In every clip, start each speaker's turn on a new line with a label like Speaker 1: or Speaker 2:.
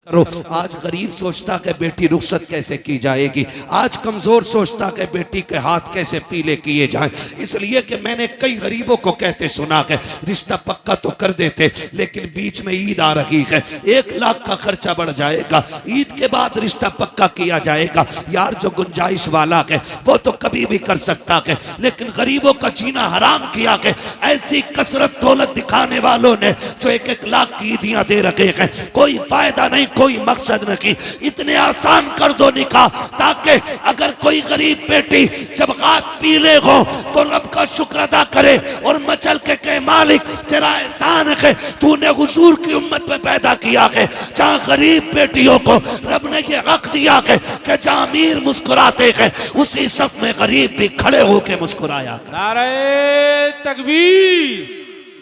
Speaker 1: करो। आज गरीब सोचता कि बेटी रुखसत कैसे की जाएगी, आज कमजोर सोचता कि बेटी के हाथ कैसे पीले किए जाएं। इसलिए कि मैंने कई गरीबों को कहते सुना कि रिश्ता पक्का तो कर देते, लेकिन बीच में ईद आ रही है, 1 लाख का खर्चा बढ़ जाएगा, ईद के बाद रिश्ता पक्का किया जाएगा। यार जो गुंजाइश वाला है वो तो कभी भी कर सकता है, लेकिन गरीबों का जीना हराम किया है ऐसी कसरत दौलत दिखाने वालों ने जो 1-1 लाख की ईदियां दे रखे हैं। कोई फायदा नहीं, कोई मकसद नहीं। इतने आसान कर दो निकाह, ताकि अगर कोई गरीब बेटी जब हाथ पीले हो तो रब का शुक्र अदा करे और मचल के कहे मालिक तेरा एहसान है, तूने हुजूर की उम्मत में पैदा किया है जहाँ गरीब बेटियों को रब ने ये हक दिया है कि जहाँ अमीर मुस्कुराते हैं उसी सफ में गरीब भी खड़े होके मुस्कुराया।
Speaker 2: नारे तकबीर,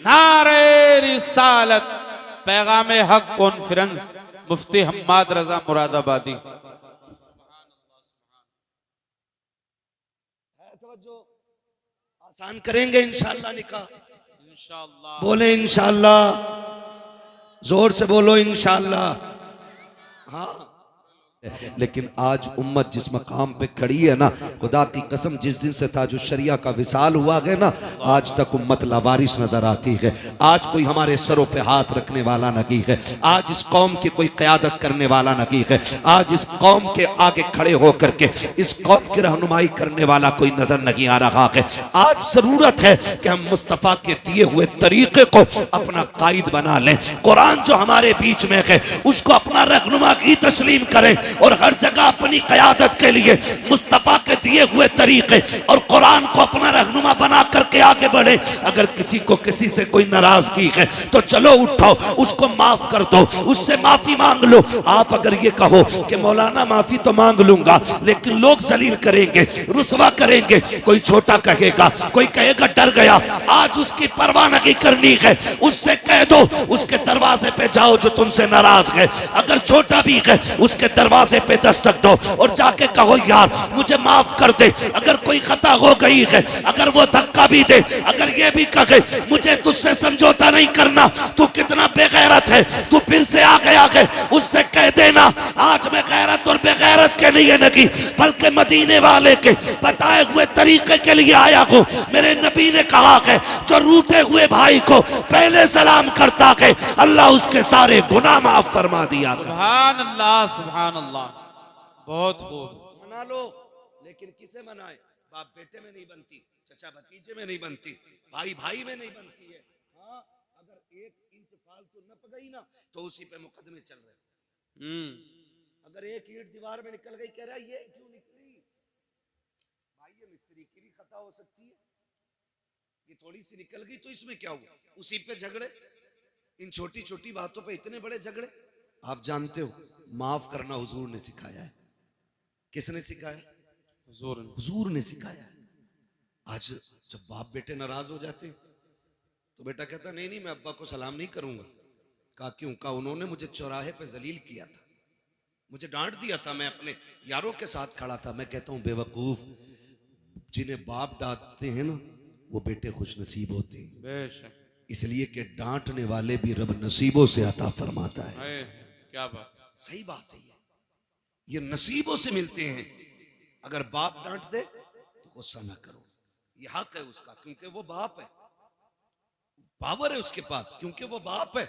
Speaker 2: नारे रिसालत, पैगाम हक कॉन्फ्रेंस, मुफ्ती हम्माद रजा मुरादाबादी।
Speaker 1: आसान करेंगे इंशाअल्लाह निकाह,
Speaker 2: इंशाअल्लाह।
Speaker 1: बोले इंशाअल्लाह, जोर से बोलो इंशाअल्लाह। हाँ, लेकिन आज उम्मत जिस मकाम पे खड़ी है ना, खुदा की कसम जिस दिन से ताजुश शरिया का विसाल हुआ है ना, आज तक उम्मत लावारिस नजर आती है। आज कोई हमारे सरों पे हाथ रखने वाला नहीं है, आज इस कौम की कोई क़यादत करने वाला नहीं है, आज इस कौम के आगे खड़े होकर के इस कौम की रहनुमाई करने वाला कोई नजर नहीं आ रहा है। आज जरूरत है कि हम मुस्तफ़ा के दिए हुए तरीके को अपना कायद बना लें, कुरान जो हमारे बीच में है उसको अपना रहनुमा की तस्लीम करें और हर जगह अपनी क़यादत के लिए मुस्तफ़ा के दिए हुए तरीके और कुरान को अपना रहनुमा बना करके आगे बढ़े। अगर किसी को किसी से कोई नाराजगी है तो चलो उठो, उसको माफ कर दो, उससे माफी मांग लो। आप अगर ये कहो कि मौलाना माफी तो मांग लूंगा लेकिन लोग जलील करेंगे, रुसवा करेंगे, कोई छोटा कहेगा, कोई कहेगा डर गया, आज उसकी परवाह नहीं करनी है, उससे कह दो उसके दरवाजे पे जाओ जो तुमसे नाराज है, अगर छोटा भी है उसके दरवाजे पे दस्तक दो और जाके कहो यार मुझे माफ कर दे। अगर कोई खता हो गई है, अगर वो धक्का भी दे, अगर ये भी कहे मुझे तुझसे समझौता नहीं करना, तू कितना बेगैरत है, तू फिर से आ गया है, उससे कह देना आज मैं गैरत और बेगैरत के लिए नहीं बल्कि मदीने वाले के बताए हुए तरीके के लिए आया हूँ। मेरे नबी ने कहा है जो रूठे हुए भाई को पहले सलाम करता है अल्लाह उसके सारे गुनाह माफ फरमा दिया।
Speaker 2: सुभान अल्लाह, सुभान अल्लाह। बहुत खूब।
Speaker 1: मना लो, लेकिन किसे मनाए? बाप बेटे में नहीं बनती, चचा भतीजे में नहीं बनती, भाई भाई में नहीं बनती है। हाँ, अगर 1 इंच फालतू न गई ना तो उसी पे मुकदमे चल रहे। अगर 1 ईंट दीवार में निकल गई, कह रहा ये क्यों निकली? भाई ये मिस्त्री की भी खता हो सकती है, ये थोड़ी सी निकल गई तो इसमें क्या हुआ? उसी पे झगड़े, इन छोटी छोटी बातों पे इतने बड़े झगड़े। आप जानते हो माफ करना हुजूर ने सिखाया है। किसने सिखाया? हुजूर ने सिखाया है। आज जब बाप बेटे नाराज हो जाते हैं तो बेटा कहता नहीं नहीं मैं अब्बा को सलाम नहीं करूंगा। कहा क्यों? कहा उन्होंने मुझे चौराहे पे जलील किया था, मुझे डांट दिया था, मैं अपने यारों के साथ खड़ा था। मैं कहता हूं बेवकूफ, जिन्हें बाप डांटते हैं ना वो बेटे खुश नसीब होते हैं, इसलिए कि डांटने वाले भी रब नसीबों से अता फरमाता है।
Speaker 2: क्या बात,
Speaker 1: सही बात है। ये नसीबों से मिलते हैं। अगर बाप डांट दे तो गुस्सा ना करो, ये हक है उसका, क्योंकि वो बाप है, पावर है उसके पास, क्योंकि वो बाप है।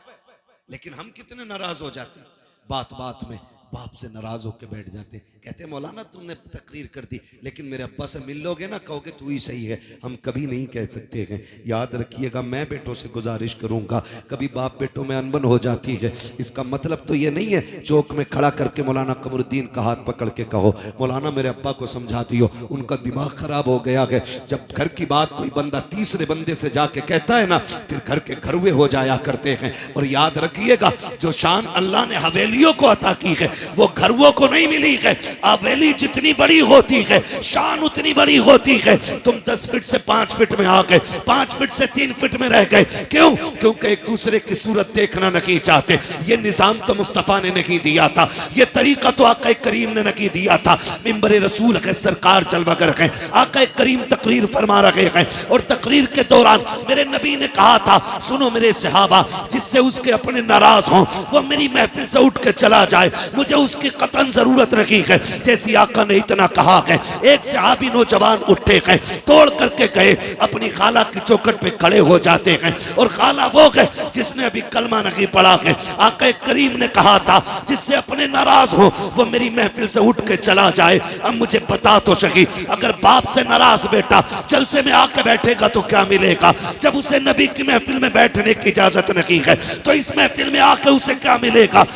Speaker 1: लेकिन हम कितने नाराज हो जाते हैं, बात बात में बाप से नाराज होकर बैठ जाते हैं। कहते हैं मौलाना तुमने तकरीर कर दी लेकिन मेरे अब्बा से मिल लोगे ना, कहोगे तू ही सही है। हम कभी नहीं कह सकते हैं, याद रखिएगा। मैं बेटों से गुजारिश करूंगा, कभी बाप बेटों में अनबन हो जाती है, इसका मतलब तो ये नहीं है चौक में खड़ा करके मौलाना कमरुद्दीन का हाथ पकड़ के कहो मौलाना मेरे अब्बा को समझा दियो, उनका दिमाग खराब हो गया है। जब घर की बात कोई बंदा तीसरे बंदे से जाके कहता है ना, फिर घर के घरवे हो जाया करते हैं। और याद रखिएगा जो शान अल्लाह ने हवेलियों को अता की है वो घर वो को नहीं मिली है। हवेली जितनी बड़ी होती है शान उतनी बड़ी होती है। तुम 10 फीट से 5 फीट में आ गए, 5 फीट से 3 फीट में रह गए, क्यों? क्योंकि एक दूसरे की सूरत देखना नहीं चाहते। ये निजाम तो मुस्तफा ने नहीं दिया था, ये तरीका तो आका करीम ने नहीं दिया था। मिंबर रसूल है, सरकार जलवा कर रखे, आका करीम तकरीर फरमा रहे हैं और तकरीर के दौरान मेरे नबी ने कहा था, सुनो मेरे सहाबा, जिससे उसके अपने नाराज हो वो मेरी महफिल से उठ के चला जाए, मुझे उसकी कतन जरूरत नहीं है। जैसी आका ने इतना कहा है, एक सहाबी नौजवान उठे हैं, तोड़ करके गए, अपनी खाला की चौखट पे खड़े हो जाते हैं और खाला वो है जिसने अभी कलमा नहीं पढ़ा है। आका करीम ने कहा था, जिससे अपने नाराज हो वो मेरी महफिल से उठ के चला जाए। अब मुझे बता तो सही, अगर बाप से नाराज बेटा जलसे में आके बैठेगा तो क्या मिलेगा? जब उसे नबी की महफिल में बैठने की इजाजत नहीं है तो इस महफिल में आके उसे क्या मिलेगा?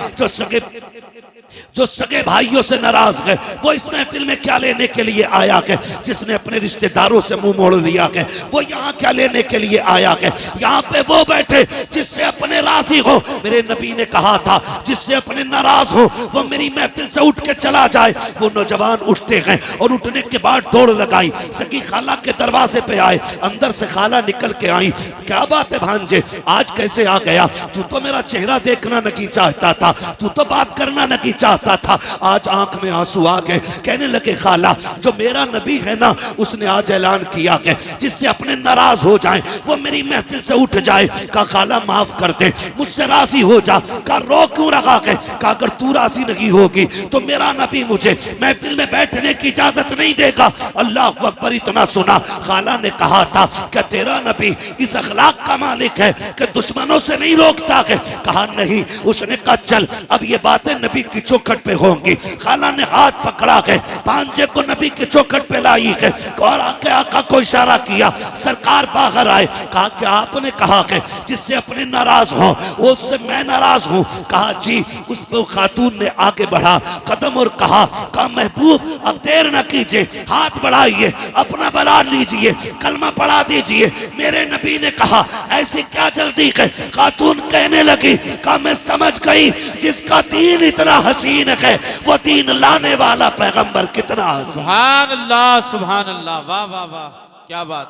Speaker 1: जो सगे भाइयों से नाराज है वो इस महफिल में क्या लेने के लिए आया है? जिसने अपने रिश्तेदारों से मुंह मोड़ लिया है वो यहाँ क्या लेने के लिए आया है? यहाँ पे वो बैठे जिससे अपने राजी हो। मेरे नबी ने कहा था, जिससे अपने नाराज हो वो मेरी महफिल से उठ के चला जाए। वो नौजवान उठते हैं और उठने के बाद दौड़ लगाई, सगी खाला के दरवाजे पे आए, अंदर से खाला निकल के आई, क्या बात है भांजे, आज कैसे आ गया? तू तो मेरा चेहरा देखना नहीं चाहता था, तू तो बात करना नहीं चाहता था, आज आंख में आंसू आ गए। कहने लगे, खाला जो मेरा नबी है ना उसने आज ऐलान किया कि जिससे अपने नाराज हो जाए वो मेरी महफिल से उठ जाए। का खाला माफ कर दे, मुझसे राजी हो जा। का रो क्यों रखा है? का अगर तू राजी नहीं होगी तो मेरा नबी मुझे महफिल में बैठने की इजाजत नहीं देगा। अल्लाह अकबर। इतना सुना, खाला ने कहा था कि तेरा नबी इस अखलाक का मालिक है कि दुश्मनों से नहीं रोकता है। कहा नहीं। उसने कहा चल अब ये बातें नबी की चौखट पे होंगी। खाला ने हाथ पकड़ा के भांजे को नबी के चौखट पे लाई है और आके आका को इशारा किया, सरकार बाहर आए। कहा कि आपने कहा कि जिससे अपने नाराज हो वो उससे मैं नाराज हूँ। कहा जी। उस खातून ने आगे बढ़ा कदम और कहा महबूब अब देर न कीजिए, हाथ बढ़ाइए, अपना बना लीजिए, कलमा पढ़ा दीजिए। मेरे नबी ने कहा ऐसी क्या जल्दी है? खातून कहने लगी, कहा मैं समझ गई जिसका दीन इतना हसीन है वो दीन लाने वाला पैगंबर कितना हसीन।
Speaker 2: सुभान अल्लाह, सुभान अल्लाह, वाह वाह वाह, क्या बात,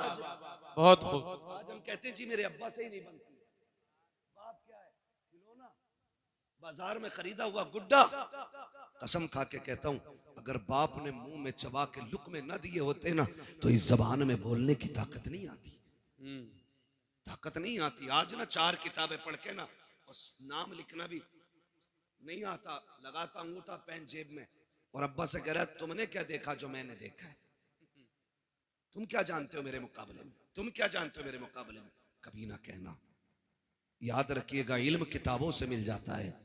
Speaker 2: बहुत खूब।
Speaker 1: आज हम कहते हैं जी मेरे अब्बा से ही नहीं बनती। बाप क्या है? खिलौना, बाजार में खरीदा हुआ गुड्डा। कसम खा के कहता हूं, अगर बाप ने मुंह में चबा के लुक़मे न दिए होते ना तो इस जबान में बोलने की ताकत नहीं आती, ताकत नहीं आती। आज ना 4 किताबें पढ़ के ना और नाम लिखना भी नहीं आता, लगाता अंगूठा पेन जेब में और अब्बा से कह रहा है तुमने क्या देखा जो मैंने देखा है? तुम क्या जानते हो मेरे मुकाबले में? तुम क्या जानते हो मेरे मुकाबले में? कभी ना कहना। याद रखिएगा, इल्म किताबों से मिल जाता है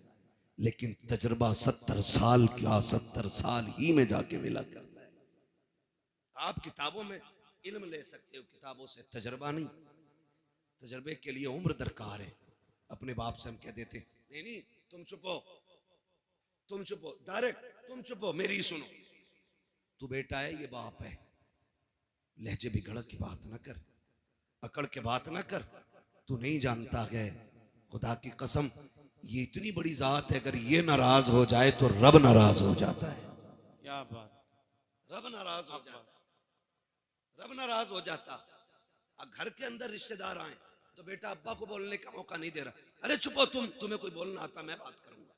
Speaker 1: लेकिन तजुर्बा 70 साल क्या 70 साल ही में जाके मिला करता है। आप किताबों में इल्म ले सकते हो, किताबों से तजुर्बा नहीं। तजुर्बे के लिए उम्र दरकार है। अपने बाप से हम कह देते नहीं तुम चुपो, तुम चुपो, डायरेक्ट तुम चुपो, मेरी सुनो। तू बेटा है, ये बाप है। लहजे बिगड़ की बात ना कर, अकड़ के बात ना कर। तू नहीं जानता है, खुदा की कसम ये इतनी बड़ी जात है, अगर ये नाराज हो जाए तो रब नाराज हो जाता है।
Speaker 2: क्या बात,
Speaker 1: रब नाराज हो जाता, रब नाराज हो जाता। अब घर के अंदर रिश्तेदार आए तो बेटा अब्बा को बोलने का मौका नहीं दे रहा। अरे चुपो तुम, तुम्हें कोई बोलना आता, मैं बात करूंगा,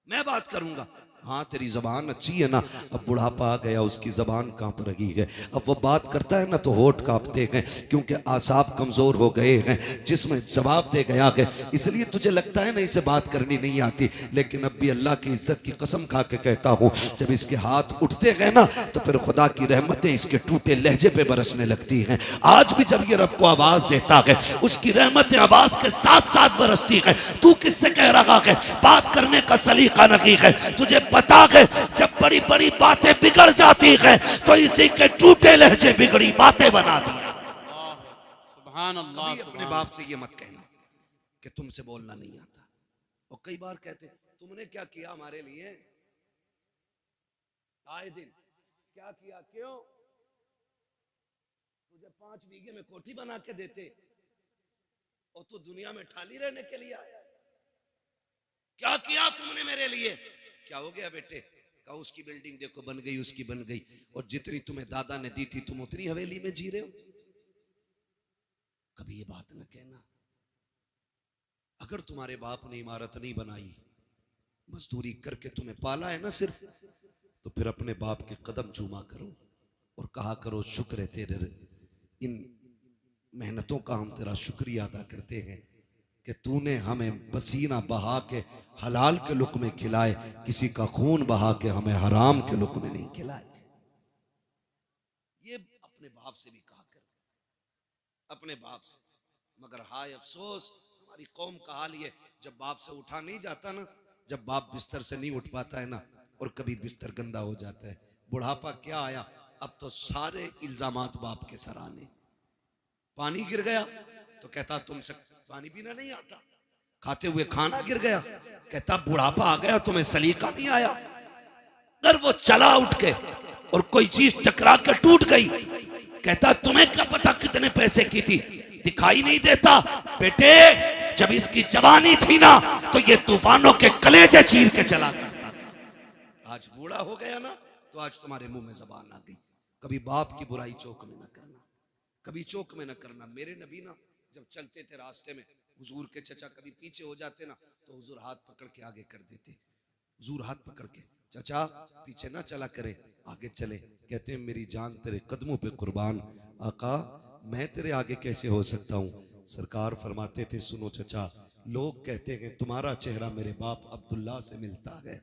Speaker 1: मैं बात करूंगा। हाँ तेरी जबान अच्छी है ना, अब बुढ़ापा आ गया उसकी जबान कांप रही है। अब वो बात करता है ना तो होठ कांपते हैं क्योंकि आसाब कमजोर हो गए हैं, जिसमें जवाब दे गया है। इसलिए तुझे लगता है ना इसे बात करनी नहीं आती, लेकिन अब भी अल्लाह की इज्जत की कसम खा के कहता हूँ, जब इसके हाथ उठते हैं ना तो फिर खुदा की रहमतें इसके टूटे लहजे पे बरसने लगती हैं। आज भी जब ये रब को आवाज देता है उसकी रहमतें आवाज के साथ साथ बरसती है। तू किससे कह रहा है? बात करने का सलीका नहीं है तुझे पता है। जब बड़ी बड़ी बातें बिगड़ जाती है तो इसी के टूटे लहजे बिगड़ी बातें बना दी।
Speaker 2: सुभान अल्लाह।
Speaker 1: अपने बाप से ये मत कहना कि तुमसे बोलना नहीं आता। और कई बार कहते तुमने क्या किया हमारे लिए, आए दिन क्या किया, क्यों? तुझे 5 बीघे में कोठी बना के देते और तू दुनिया में ठाली रहने के लिए आया। क्या किया तुमने मेरे लिए? क्या हो गया बेटे? कहा उसकी बिल्डिंग देखो बन गई, उसकी बन गई, और जितनी तुम्हें दादा ने दी थी तुम उतनी हवेली में जी रहे हो। कभी ये बात न कहना। अगर तुम्हारे बाप ने इमारत नहीं बनाई, मजदूरी करके तुम्हें पाला है ना सिर्फ, तो फिर अपने बाप के कदम चूमा करो और कहा करो शुक्र है तेरे इन मेहनतों का, हम तेरा शुक्रिया अदा करते हैं कि तूने हमें पसीना बहा के हलाल के लुक़्मे खिलाए, किसी का खून बहा के हमें हराम के लुक़्मे नहीं खिलाए। ये अपने बाप से भी कहा कर, अपने बाप से। मगर हाय अफसोस, हमारी कौम का हाल ये, जब बाप से उठा नहीं जाता ना, जब बाप बिस्तर से नहीं उठ पाता है ना, और कभी बिस्तर गंदा हो जाता है, बुढ़ापा क्या आया, अब तो सारे इल्जामात बाप के सर आने। पानी गिर गया तो कहता तुमसे पानी पीना नहीं आता, खाते हुए खाना गिर गया कहता बुढ़ापा आ गया तुम्हें सलीका नहीं आया। अगर वो चला उठ के और कोई चीज टकरा कर टूट गई, कहता तुम्हें क्या पता कितने पैसे की थी, दिखाई नहीं देता बेटे, जब इसकी जवानी थी ना तो ये तूफानों के कलेजे चीर के चला करता था। आज बूढ़ा हो गया ना तो आज तुम्हारे मुंह में जबान आ गई। कभी बाप की बुराई चौक में न करना, कभी चौक में न करना। मेरे नबी ना जब चलते थे रास्ते में, हुजूर के चचा कभी पीछे हो जाते ना तो हुजूर हाथ पकड़ के आगे कर देते। हुजूर हाथ पकड़ के, चचा पीछे ना चला करे, आगे चले। कहते हैं मेरी जान तेरे कदमों पे कुर्बान, आका मैं तेरे आगे कैसे हो सकता हूँ। सरकार फरमाते थे सुनो चचा, लोग कहते हैं तुम्हारा चेहरा मेरे बाप अब्दुल्ला से मिलता है,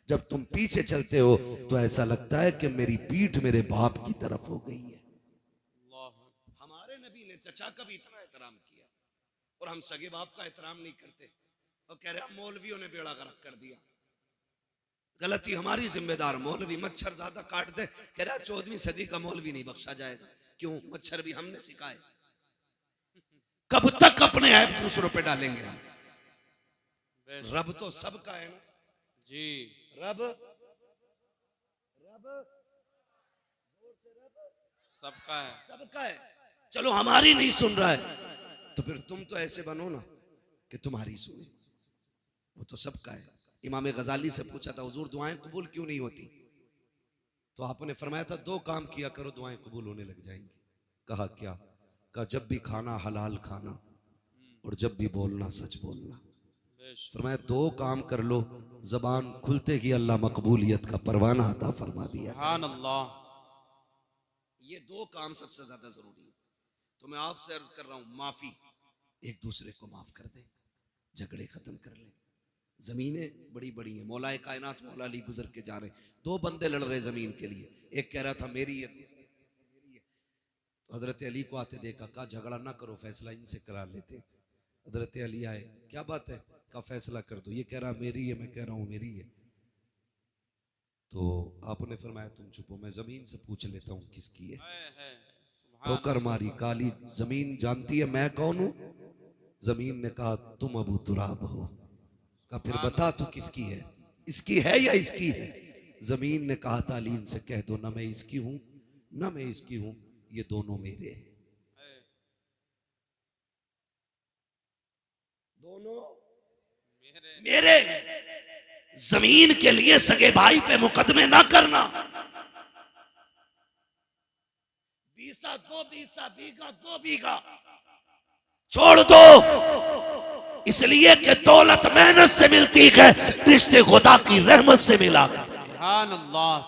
Speaker 1: जब तुम पीछे चलते हो तो ऐसा लगता है कि मेरी पीठ मेरे बाप की तरफ हो गई है। हमारे नबी ने चचा का भी इतना एहतराम किया और हम सगे बाप का एहतराम नहीं करते और कह रहे मौलवियों ने बेड़ा गर्क कर दिया। गलती हमारी, जिम्मेदार मौलवी। मच्छर ज्यादा काट दे, कह रहा 14वीं सदी का मौलवी नहीं बख्शा जाएगा। क्यों? मच्छर भी हमने सिखाए। कब तक अपने ऐप दूसरों पे डालेंगे हम? रब तो सबका है ना
Speaker 2: जी,
Speaker 1: रब
Speaker 2: सबका है,
Speaker 1: सबका है। चलो हमारी नहीं सुन रहा है तो फिर तुम तो ऐसे बनो ना कि तुम्हारी सुने, वो तो सबका है। इमाम गजाली से पूछा था हुजूर दुआएं कबूल क्यों नहीं होती, तो आपने फरमाया था 2 काम किया करो दुआएं कबूल होने लग जाएंगी। कहा क्या? कहा जब भी खाना हलाल खाना और जब भी बोलना सच बोलना। फरमाया 2 काम कर लो, जबान खुलते ही अल्लाह मकबूलियत का परवाना अता फरमा दिया।
Speaker 2: सुभान अल्लाह।
Speaker 1: ये 2 काम सबसे ज्यादा जरूरी है। तो मैं आपसे अर्ज कर रहा हूं, माफी, एक दूसरे को माफ कर दे, झगड़े खत्म कर ले। जमीनें बड़ी बड़ी हैं, मौलाए कायनात मौला अली गुजर के जा रहे, 2 बंदे लड़ रहे जमीन के लिए। एक कह रहा था मेरी है, मेरी है। तो हजरत अली को आते देखा, कहा झगड़ा ना करो, फैसला इनसे करा लेते। हजरत अली आए, क्या बात है? का फैसला कर दो। ये कह रहा मेरी है, मैं कह रहा हूं मेरी है। तो आपने फरमाया तुम चुप हो, मैं जमीन से पूछ लेता हूं किसकी है। ठोकर मारी, काली जमीन जानती है मैं कौन हूं? जमीन ने कहा तुम अबू तुराब हो। कहा फिर बता तू किसकी है, इसकी है या इसकी है? जमीन ने कहा तालीन से कह दो ना मैं इसकी हूं ना मैं इसकी हूं, ये दोनों मेरे हैं, दोनों मेरे। जमीन के लिए सगे भाई पे मुकदमे ना करना। बीसा 2 बीसा, बीघा 2 बीघा छोड़ दो, इसलिए कि दौलत मेहनत से मिलती है, रिश्ते खुदा की रहमत से मिला।
Speaker 2: सुभान अल्लाह।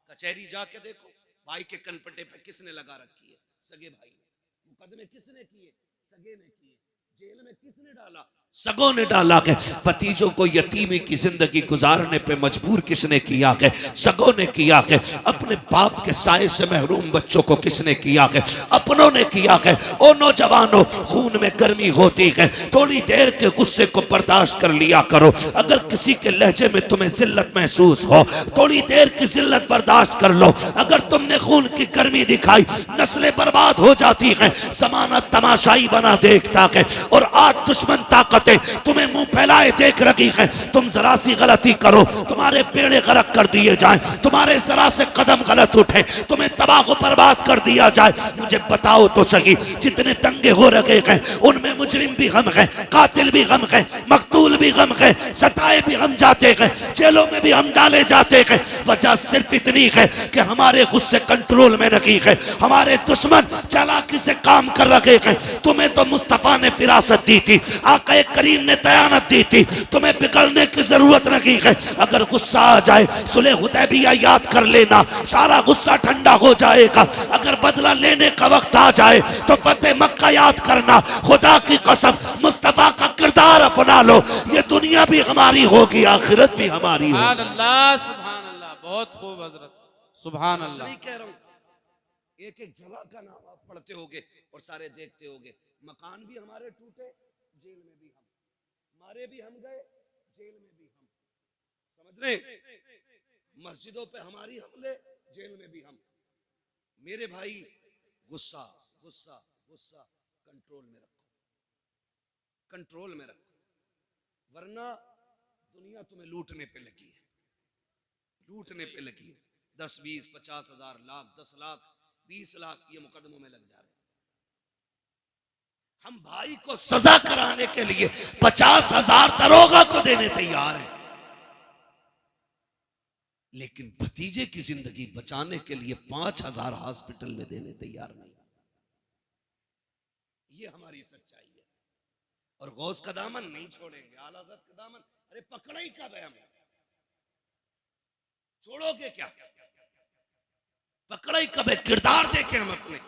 Speaker 1: कचहरी जाके देखो, भाई के कनपटे पे किसने लगा रखी है? सगे भाई ने। मुकदमे किसने किए? सगे ने किए। जेल में किसने डाला? सगों ने डाला के। भतीजों को यतीमी की जिंदगी गुजारने पे मजबूर किसने किया के? सगों ने किया के। अपने बाप के साए से महरूम बच्चों को किसने किया के? अपनों ने किया के। ओ नौजवानों, खून में गर्मी होती है, थोड़ी देर के गुस्से को बर्दाश्त कर लिया करो। अगर किसी के लहजे में तुम्हें जिल्लत महसूस हो, थोड़ी देर की जिल्लत बर्दाश्त कर लो। अगर तुमने खून की गर्मी दिखाई, नस्लें बर्बाद हो जाती हैं। जमाना तमाशाई बना देखता है और आज दुश्मन ताकत जमातें तुम्हें मुंह फैलाए देख रही हैं, तुम जरा सी गलती करो तुम्हारे बेड़े गरक कर दिए जाएं, तुम्हारे जरा से कदम गलत उठे तुम्हें तबाह को बर्बाद कर दिया जाए। मुझे बताओ तो सही, जितने दंगे हो रहे हैं उनमें मुजरिम भी गम है, कातिल भी गम है, मकतूल भी गम है, सताए भी हम जाते हैं, जेलों में भी हम डाले जाते हैं। वजह सिर्फ इतनी है कि हमारे गुस्से कंट्रोल में नहीं है, हमारे दुश्मन चालाकी से काम कर रहे हैं। तुम्हें तो मुस्तफा ने फिरासत दी थी, आका करीम ने दयानत दी थी, तुम्हें बिगड़ने की जरूरत नहीं है। अगर गुस्सा आ जाए सुलह हुदैबिया याद कर लेना, सारा गुस्सा ठंडा हो जाएगा। अगर बदला लेने का वक्त आ जाए तो फतेह मक्का याद करना। खुदा की कसम मुस्तफा का किरदार अपना लो, ये दुनिया भी हमारी होगी, आखिरत भी हमारी होगी।
Speaker 2: सुभान अल्लाह, सुभान अल्लाह, बहुत खूब हजरत, सुभान अल्लाह।
Speaker 1: नहीं कह रहा हूं, एक एक जगह का नाम आप पढ़ते होगे और सारे देखते होगे। मकान भी हमारे टूटे, जेल में भी हम, मारे भी हम गए, जेल में भी हम, समझ रहे? मस्जिदों पे हमारी हमले, जेल में भी हम। मेरे भाई गुस्सा गुस्सा गुस्सा कंट्रोल में रखो, कंट्रोल में रखो, वरना दुनिया तुम्हें लूटने पे लगी है, लूटने पे लगी है। 10, 20, 50 हजार, लाख, 10 लाख, 20 लाख ये मुकदमों में लग जा रहे हैं। हम भाई को सजा कराने के लिए 50,000 दरोगा को देने तैयार हैं, लेकिन भतीजे की जिंदगी बचाने के लिए 5,000 हॉस्पिटल में देने तैयार नहीं। ये हमारी सच्चाई है। और गौस का दामन नहीं छोड़ेंगे, आला हज़रत का दामन, अरे पकड़ा ही कब है हमें, छोड़ोगे क्या? पकड़ा ही कब है? किरदार देखें हम अपने।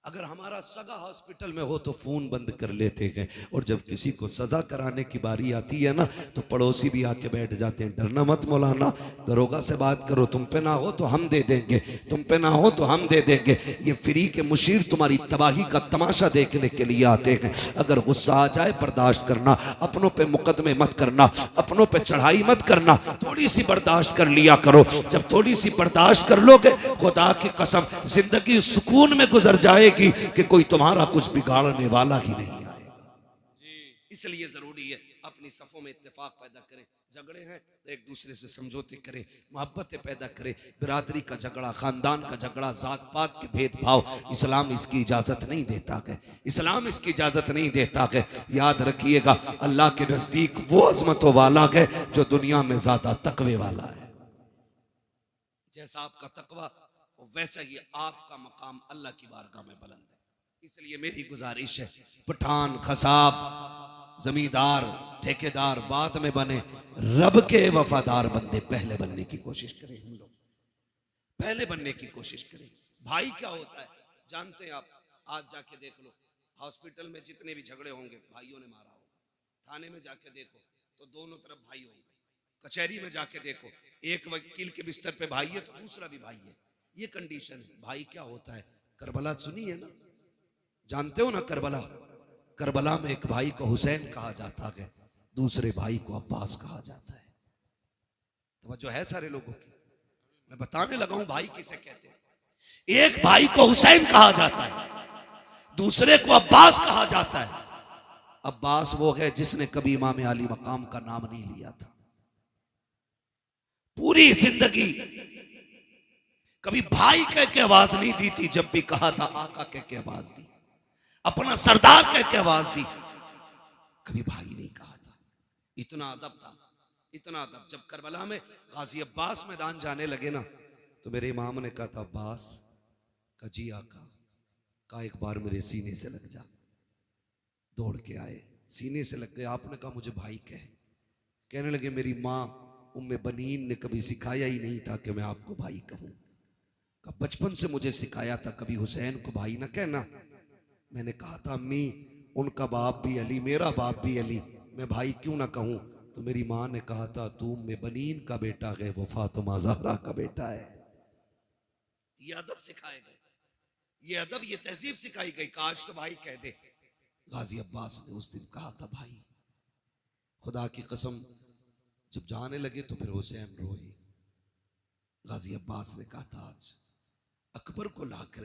Speaker 1: अगर हमारा सगा हॉस्पिटल में हो तो फोन बंद कर लेते हैं, और जब किसी को सजा कराने की बारी आती है ना तो पड़ोसी भी आके बैठ जाते हैं। डरना मत मौलाना, दरोगा से बात करो, तुम पे ना हो तो हम दे देंगे, तुम पे ना हो तो हम दे देंगे। ये फ्री के मुशीर तुम्हारी तबाही का तमाशा देखने के लिए आते हैं। अगर गुस्सा आ जाए बर्दाश्त करना, अपनों पे मुकदमे मत करना, अपनों पे चढ़ाई मत करना, थोड़ी सी बर्दाश्त कर लिया करो। जब थोड़ी सी बर्दाश्त कर लोगे, खुदा की कसम जिंदगी सुकून में गुजर जाएगी कि कोई तुम्हारा कुछ बिगाड़ने वाला ही नहीं आएगा। इसलिए जरूरी है अपनी सफों में इत्तेफाक पैदा करें। झगड़े हैं तो एक दूसरे से समझौते करें, मोहब्बतें पैदा करें। बिरादरी का झगड़ा, खानदान का झगड़ा, जात पात के भेदभाव इस्लाम इसकी इजाजत नहीं देता है, इस्लाम इसकी इजाजत नहीं देता है। याद रखिएगा, अल्लाह के नजदीक वो अजमतों वाला है जो दुनिया में ज्यादा तकवे वाला है। जैसा आपका तकवा वैसा ही आपका मकाम अल्लाह की बारगाह में बुलंद है। इसलिए मेरी गुजारिश है, पठान, खसाब, जमींदार, ठेकेदार बाद में बने, रब के वफादार बंदे पहले बनने की कोशिश करें। हम लोग पहले बनने की कोशिश करें। भाई क्या होता है जानते हैं आप? आज जाके देख लो, हॉस्पिटल में जितने भी झगड़े होंगे भाइयों ने मारा होगा। थाने में जाके देखो तो दोनों तरफ भाई होंगे। कचहरी में जाके देखो, एक वकील के बिस्तर पे भाई है तो दूसरा भी भाई है। ये कंडीशन है। भाई क्या होता है? करबला सुनी है ना, जानते हो ना करबला? करबला में एक भाई को हुसैन कहा जाता है, दूसरे भाई को अब्बास कहा जाता है। तो जो है सारे लोगों की, मैं बताने लगा हूं भाई किसे कहते हैं। एक भाई को हुसैन कहा जाता है, दूसरे को अब्बास कहा जाता है। अब्बास वो है जिसने कभी इमाम अली मकाम का नाम नहीं लिया था। पूरी जिंदगी कभी भाई कह के आवाज नहीं दी थी, जब भी कहा था आका कह के आवाज दी, अपना सरदार कह के आवाज दी, कभी भाई नहीं कहा था। इतना अदब था, इतना अदब। जब करबला में गाजी अब्बास मैदान जाने लगे ना तो मेरे इमाम ने कहा था अब्बास का जी आका का एक बार मेरे सीने से लग जा। दौड़ के आए, सीने से लग गए। आपने कहा मुझे भाई कहने लगे मेरी माँ उम्मे बनीन ने कभी सिखाया ही नहीं था कि मैं आपको भाई कहूं। का बचपन से मुझे सिखाया था कभी हुसैन को भाई ना कहना। मैंने कहा था अम्मी उनका बाप भी अली, मेरा बाप भी अली, मैं भाई क्यों ना कहूं? तो मेरी माँ ने कहा था तू उम्मे बनीन का बेटा है, वो फातिमा ज़हरा का बेटा है। ये अदब सिखाए गए, ये अदब, ये तहजीब सिखाई गई। काश तो भाई कह दे। गाजी अब्बास ने उस दिन कहा था भाई। खुदा की कसम जब जाने लगे तो फिर हुसैन रोए। गाजी अब्बास ने कहा था आज अकबर को लाकर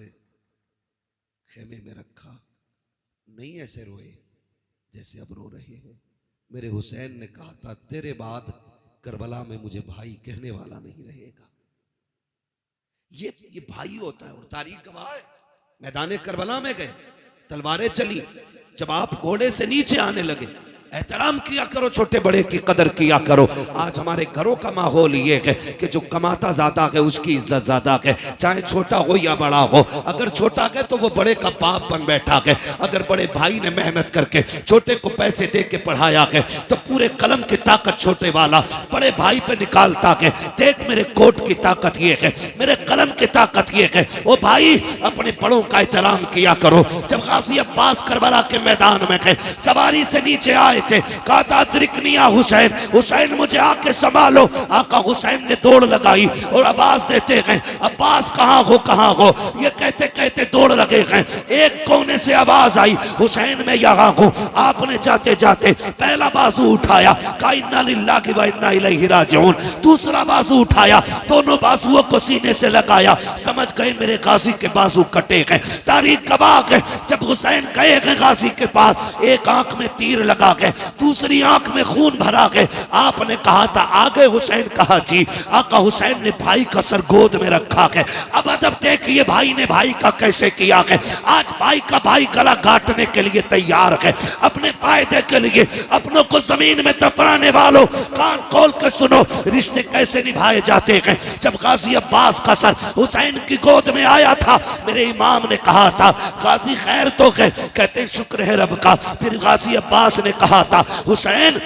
Speaker 1: खेमे में रखा, नहीं ऐसे रोए। जैसे अब रो रहे हैं। मेरे हुसैन ने कहा था तेरे बाद करबला में मुझे भाई कहने वाला नहीं रहेगा। ये भाई होता है। और तारीख गवाह है, मैदान करबला में गए, तलवारें चली, जब आप घोड़े से नीचे आने लगे, एहतराम किया करो, छोटे बड़े की कदर किया करो। आज हमारे घरों का माहौल ये है कि जो कमाता ज्यादा है उसकी इज्जत ज्यादा है, चाहे छोटा हो या बड़ा हो। अगर छोटा है तो वो बड़े का बाप बन बैठा है। अगर बड़े भाई ने मेहनत करके छोटे को पैसे दे के पढ़ाया है तो पूरे कलम की ताकत छोटे वाला बड़े भाई पे निकालता है। देख मेरे कोट की ताकत ये है, मेरे कलम की ताकत ये है। वो भाई अपने बड़ों का एहतराम किया करो। जब गाजी अब्बास करबला के मैदान में गए, सवारी से नीचे आए थे, कहा था अदरिकनिया हुसैन, हुसैन मुझे आके संभालो। आका हुसैन ने दौड़ लगाई और आवाज देते गए अब्बास कहाँ हो, कहाँ हो। ये कहते कहते दौड़ लगे गए। एक कोने से आवाज आई हुसैन मैं यहाँ हूँ। आपने जाते जाते पहला बाजू उठाया, कहा इन्ना लिल्लाहि व इन्ना इलैहि राजिऊन। दूसरा बाजू उठाया, दोनों बाजुओं को सीने से लगाया। समझ गए मेरे गाजी के बाजू कटे गए। तारीख गवाह है, जब हुसैन गए गाजी के पास, एक आंख में तीर लगा गए, दूसरी आंख में खून भरा गए। आपने कहा था आगे, हुसैन कहा जी। आका हुसैन ने भाई का सर गोद में रखा है। अब अदब देखिए भाई ने भाई का कैसे किया है। आज भाई का भाई गला काटने के लिए तैयार है, अपने फायदे के लिए। अपनों को जमीन में दफनाने वालों कान खोल कर सुनो, रिश्ते कैसे निभाए जाते हैं। जब गाजी अब्बास का सर हुसैन की गोद में आया था, मेरे इमाम ने कहा था गाजी खैर तो है, कहते शुक्र है रब का। फिर गाजी अब्बास ने कहा था हुसैन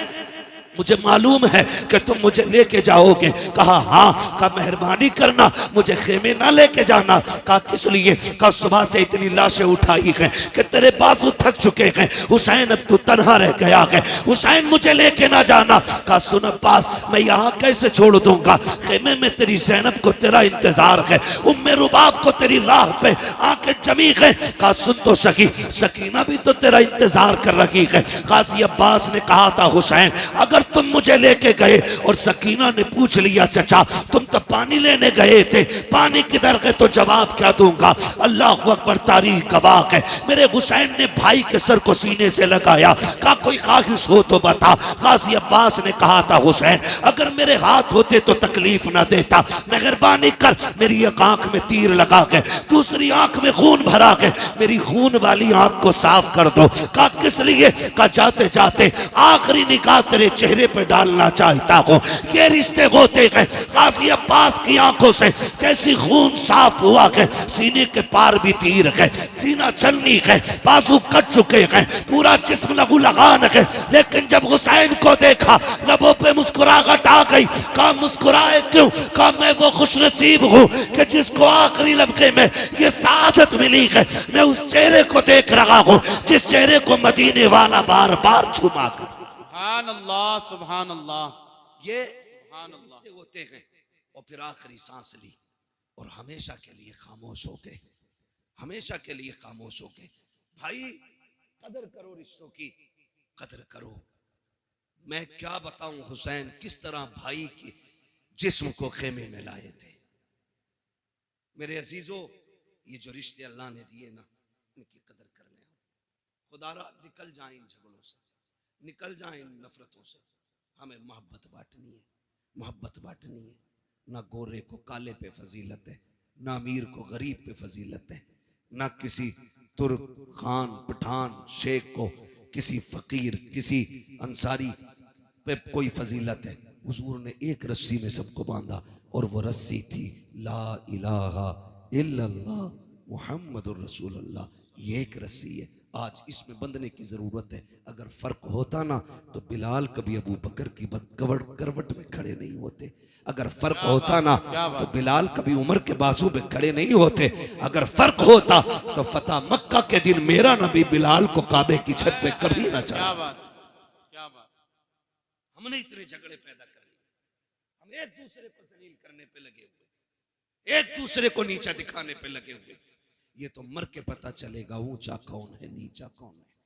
Speaker 1: मुझे मालूम है कि तुम मुझे लेके जाओगे। कहा हाँ। कहा मेहरबानी करना मुझे खेमे ना लेके जाना। कहा किस लिए। कहा सुबह से इतनी लाशें उठाई हैं कि तेरे बाजू थक चुके हैं। हुसैन अब तू तन्हा रह गया है, हुसैन मुझे लेके ना जाना। कहा सुन अब्बास मैं यहाँ कैसे छोड़ दूंगा, खेमे में तेरी ज़ैनब को तेरा इंतजार है, उम्मे रुबाब को तेरी राह पे आके जमी है। कहा सुन तो सकी, सकीना भी तो तेरा इंतजार कर रही है। गाजी अब्बास ने कहा था हुसैन अगर तुम मुझे लेके गए और सकीना ने पूछ लिया चचा तुम तो पानी लेने गए थे, पानी किधर गए, तो जवाब क्या दूंगा। अल्लाह अकबर, तारीख गवाह है। मेरे हुसैन ने भाई के सर को सीने से लगाया, कहा कोई ख्वाहिश हो तो बता। गाजी अब्बास ने कहा था हुसैन अगर मेरे हाथ होते तो तकलीफ ना देता, मेहरबानी कर मेरी एक आंख में तीर लगा के दूसरी आंख में खून भरा के मेरी खून वाली आंख को साफ कर दो। कहा किस लिए। कहा जाते जाते आखिरी निगाह तेरे चेहरे पे डालना चाहता हूँ। ये रिश्ते होते गए। गाजी अब्बास की आंखों से कैसी खून साफ हुआ है, सीने के पार भी तीर है, सीना चलनी है, बाजू कट चुके हैं, पूरा जिस्म लहू लगान है। लेकिन जब हुसैन को देखा लबों पे मुस्कुराहट आ गई। कहा मुस्कुराए क्यों। कहा मैं वो खुश नसीब हूँ कि जिसको आखिरी लम्हे में ये सादत मिली है। मैं उस चेहरे को देख रहा हूँ जिस चेहरे को मदीने वाला बार बार छुमा कर।
Speaker 2: सुभान अल्लाह, सुभान अल्लाह।
Speaker 1: ये
Speaker 2: सुभान अल्लाह
Speaker 1: होते हैं। और फिर आखिरी सांस ली और हमेशा के लिए खामोश हो गए, हमेशा के लिए खामोश हो गए। भाई कदर करो, रिश्तों की कदर करो। मैं क्या बताऊं हुसैन किस तरह भाई के जिस्म को खेमे में लाए थे। मेरे अजीजों ये जो रिश्ते अल्लाह ने दिए ना, इनकी कदर कर लें। खुदारा निकल जाए इन झगड़ों से, निकल जाए इन नफरतों से। हमें मोहब्बत बांटनी है, मोहब्बत बांटनी है। ना गोरे को काले पे फजीलत है, ना अमीर को गरीब पे फजीलत है, ना किसी तुर्क खान पठान शेख को किसी फकीर किसी अंसारी पे कोई फजीलत है। हुजूर ने एक रस्सी में सबको बांधा और वो रस्सी थी ला इलाहा इल्लल्लाह मुहम्मदुर रसूलुल्लाह। ये एक रस्सी है, आज इसमें बंधने की जरूरत है। अगर फर्क होता ना तो बिलाल कभी अबू बकर की करवट में खड़े नहीं होते। अगर फर्क होता ना तो बिलाल कभी उमर के बाजू में खड़े नहीं होते। अगर फर्क होता तो फतह मक्का के दिन मेरा नबी बिलाल को काबे की छत पे कभी ना चढ़ा।
Speaker 2: क्या बात, क्या बात।
Speaker 1: हमने इतने झगड़े पैदा कर लिए, हम एक दूसरे को जलील करने पे लगे हुए, एक दूसरे को नीचा दिखाने पे लगे हुए। ये तो मर के पता चलेगा ऊंचा कौन है नीचा कौन है।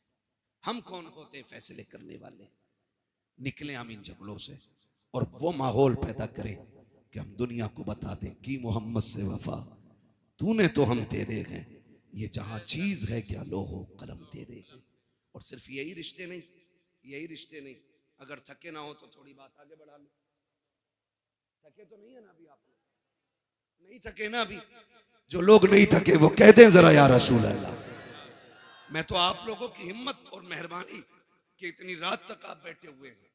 Speaker 1: हम कौन होते फैसले करने वाले। निकले हम इन झगड़ों से और वो माहौल पैदा करें कि हम दुनिया को बता दें कि मोहम्मद से वफा तूने तो हम तेरे हैं। ये जहां चीज है क्या लोहो कलम तेरे हैं। और सिर्फ यही रिश्ते नहीं, यही रिश्ते नहीं, अगर थके ना हो तो थोड़ी बात आगे बढ़ा लो। थके तो नहीं है ना अभी आप लोग? नहीं थके ना अभी? जो लोग नहीं थके वो कह दें जरा या रसूल अल्लाह। मैं तो आप लोगों की हिम्मत और मेहरबानी कि इतनी रात तक आप बैठे हुए हैं,